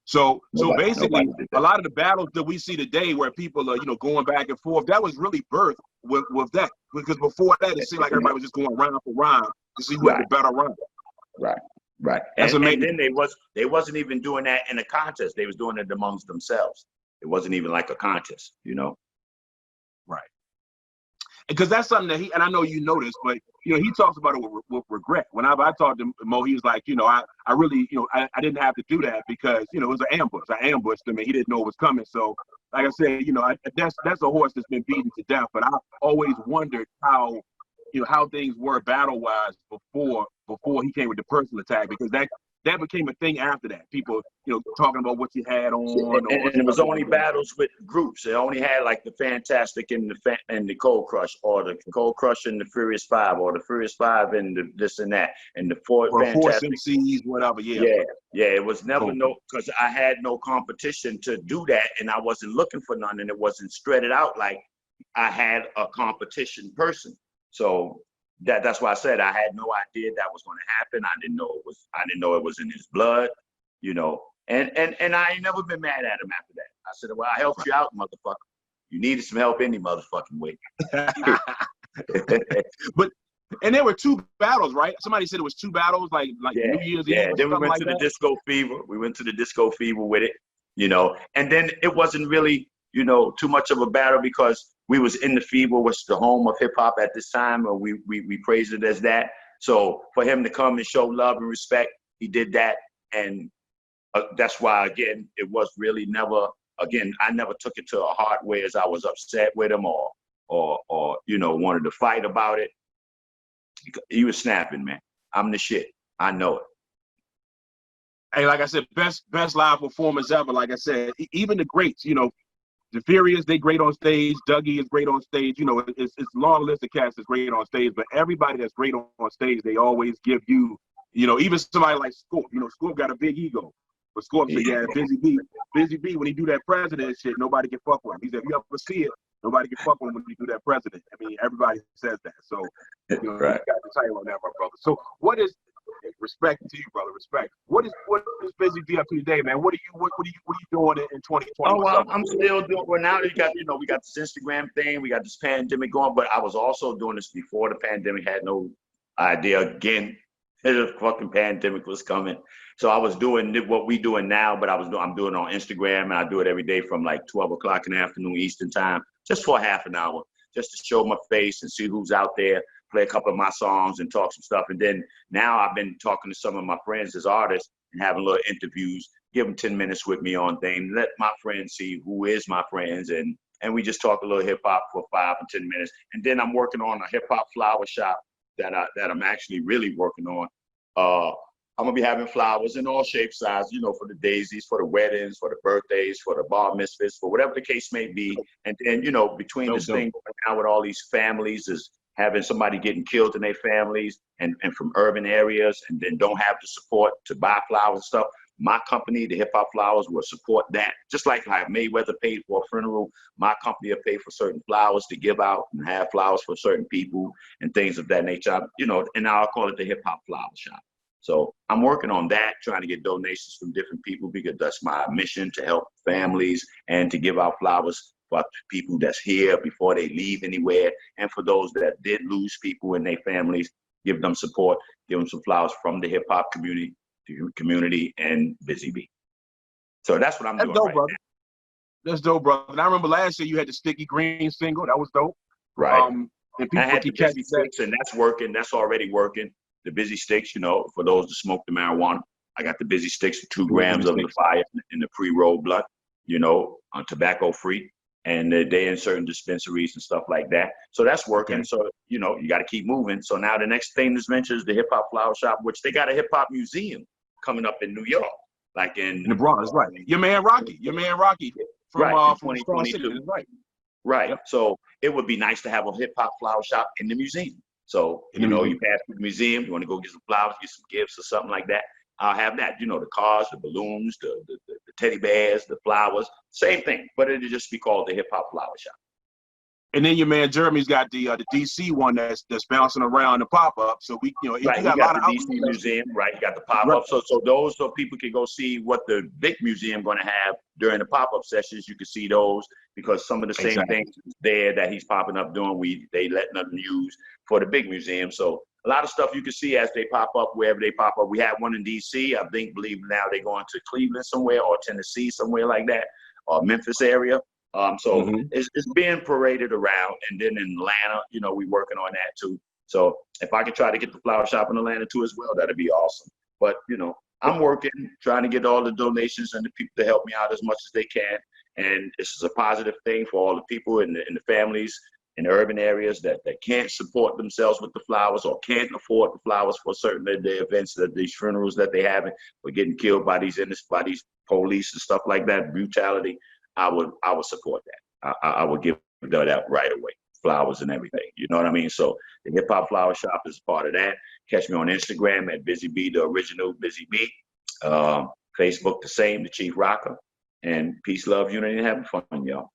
So basically, a lot of the battles that we see today, where people are, you know, going back and forth, that was really birthed with that. Because before that, it seemed like everybody was just going rhyme for rhyme to see who had the better rhyme. Right. And then they wasn't even doing that in a contest. They was doing it amongst themselves. It wasn't even like a contest, you know. Right. Because that's something that and I know you know this, but you know, he talks about it with regret. Whenever I talked to Mo, he was like, you know, I really, you know, I didn't have to do that because, you know, it was an ambush. I ambushed him and he didn't know it was coming. So like I said, you know, that's a horse that's been beaten to death. But I've always wondered how, you know, how things were battle wise before he came with the personal attack, because that became a thing after that. People, you know, talking about what you had on. And it was only battles with groups. It only had like the Fantastic and the Cold Crush, or the Cold Crush and the Furious Five, or the Furious Five and the this and that, and the four Fantastic MCs, whatever. Yeah. It was never because I had no competition to do that, and I wasn't looking for none, and it wasn't spread out like I had a competition person. So that's why I said I had no idea that was going to happen. I didn't know it was in his blood, you know. And I ain't never been mad at him after that. I said, well, I helped you out, motherfucker. You needed some help any motherfucking way. And there were two battles, right? Somebody said it was two battles, like New Year's Eve. Yeah, then we went to the Disco Fever. We went to the Disco Fever with it, you know. And then it wasn't really, you know, too much of a battle because we was in the Fever, which is the home of hip hop at this time, and we praised it as that. So for him to come and show love and respect, he did that, and that's why, again, it was really never. Again, I never took it to a heart way as I was upset with him or you know, wanted to fight about it. He was snapping, man. I'm the shit. I know it. Hey, like I said, best live performance ever. Like I said, even the greats, you know. The Furious, they great on stage. Dougie is great on stage. You know, it's a long list of cats that's great on stage, but everybody that's great on stage, they always give you, you know, even somebody like Scorp. You know, Scorp got a big ego. But Scorp said, yeah, Busy B, when he do that president shit, nobody can fuck with him. He said, if you ever see it, nobody can fuck with him when he do that president. I mean, everybody says that. So, you know, right. You got the title on that, my brother. So what is, respect to you, brother, respect. What is Busy B up to today, man? What are you doing in 2020? Oh, well, I'm still doing. Well, now we got this Instagram thing, we got this pandemic going, but I was also doing this before the pandemic. Had no idea again the fucking pandemic was coming. So I was doing what we doing now, but I'm doing it on Instagram, and I do it every day from like 12 o'clock in the afternoon Eastern time, just for half an hour, just to show my face and see who's out there, play a couple of my songs and talk some stuff. And then now I've been talking to some of my friends as artists and having little interviews, give them 10 minutes with me on things, let my friends see who is my friends, and we just talk a little hip hop for 5 or 10 minutes. And then I'm working on a hip hop flower shop that I'm actually really working on. I'm gonna be having flowers in all shapes, sizes, you know, for the daisies, for the weddings, for the birthdays, for the bar mitzvahs, for whatever the case may be. And then, you know, between this thing now with all these families is having somebody getting killed in their families and from urban areas, and then don't have the support to buy flowers and stuff. My company, the Hip Hop Flowers, will support that. Just like how Mayweather paid for a funeral, my company will pay for certain flowers to give out and have flowers for certain people and things of that nature. You know, and now I'll call it the Hip Hop Flower Shop. So I'm working on that, trying to get donations from different people, because that's my mission, to help families and to give out flowers for people that's here before they leave anywhere. And for those that did lose people in their families, give them support, give them some flowers from the hip hop community and Busy Bee. So that's what I'm doing right now. That's dope, brother. And I remember last year you had the Sticky Green single. That was dope. Right. And people I had the Busy Sticks, and that's working. That's already working. The Busy Sticks, you know, for those that smoke the marijuana, I got the Busy Sticks, 2 grams of the fire in the pre-roll blunt, you know, tobacco free, and they're in certain dispensaries and stuff like that. So that's working. Okay. So, you know, you got to keep moving. So now the next thing that's mentioned is the Hip Hop Flower Shop, which they got a hip hop museum coming up in New York. like in the Bronx, right? Your man Rocky from right, from Star City, 2022. right? Right. Yep. So it would be nice to have a hip hop flower shop in the museum. So, In you the know, museum. you pass through the museum, you want to go get some flowers, get some gifts or something like that. I'll have that. You know, the cars, the balloons, the teddy bears, the flowers, same thing. But it'll just be called the hip hop flower shop. And then your man Jeremy's got the DC one that's bouncing around the pop up. So we, you know, you Right, he got a got lot the of DC outlets. Museum, right? You got the pop Right. up, so those so people can go see what the big museum going to have during the pop up sessions. You can see those because some of the same Exactly. things there that he's popping up doing, they letting them use for the big museum. So a lot of stuff you can see as they pop up wherever they pop up. We have one in DC, I think, believe now they're going to Cleveland somewhere or Tennessee somewhere like that, or Memphis area. So it's being paraded around, and then in Atlanta, you know, we working on that too. So if I could try to get the flower shop in Atlanta too as well, that'd be awesome. But you know, I'm working, trying to get all the donations and the people to help me out as much as they can. And this is a positive thing for all the people in the families in the urban areas that can't support themselves with the flowers or can't afford the flowers for certain of the events, that these funerals that they have, or getting killed by these police and stuff like that, brutality. I would support that. I would give that right away, flowers and everything. You know what I mean? So the Hip Hop Flower Shop is part of that. Catch me on Instagram at Busy B, the original Busy B. Facebook the same, the Chief Rocker. And peace, love, unity, and having fun, y'all.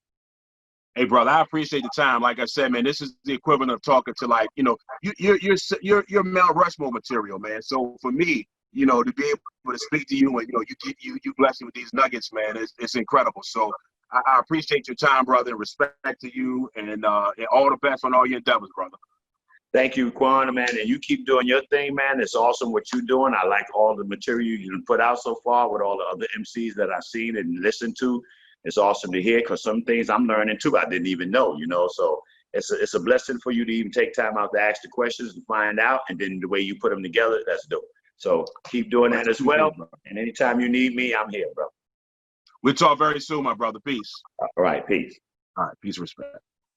Hey, brother, I appreciate the time. Like I said, man, this is the equivalent of talking to, like, you know, you're Mount Rushmore material, man. So for me, you know, to be able to speak to you and, you know, you bless me with these nuggets, man, it's incredible. So I appreciate your time, brother, and respect to you, and all the best on all your endeavors, brother. Thank you, Quan, man, and you keep doing your thing, man. It's awesome what you're doing. I like all the material you put out so far with all the other MCs that I've seen and listened to. It's awesome to hear, because some things I'm learning too I didn't even know, you know. So it's a blessing for you to even take time out to ask the questions and find out, and then the way you put them together, that's dope. So keep doing that as well. And anytime you need me, I'm here, bro. We'll talk very soon, my brother. Peace. All right, peace. All right, peace and respect.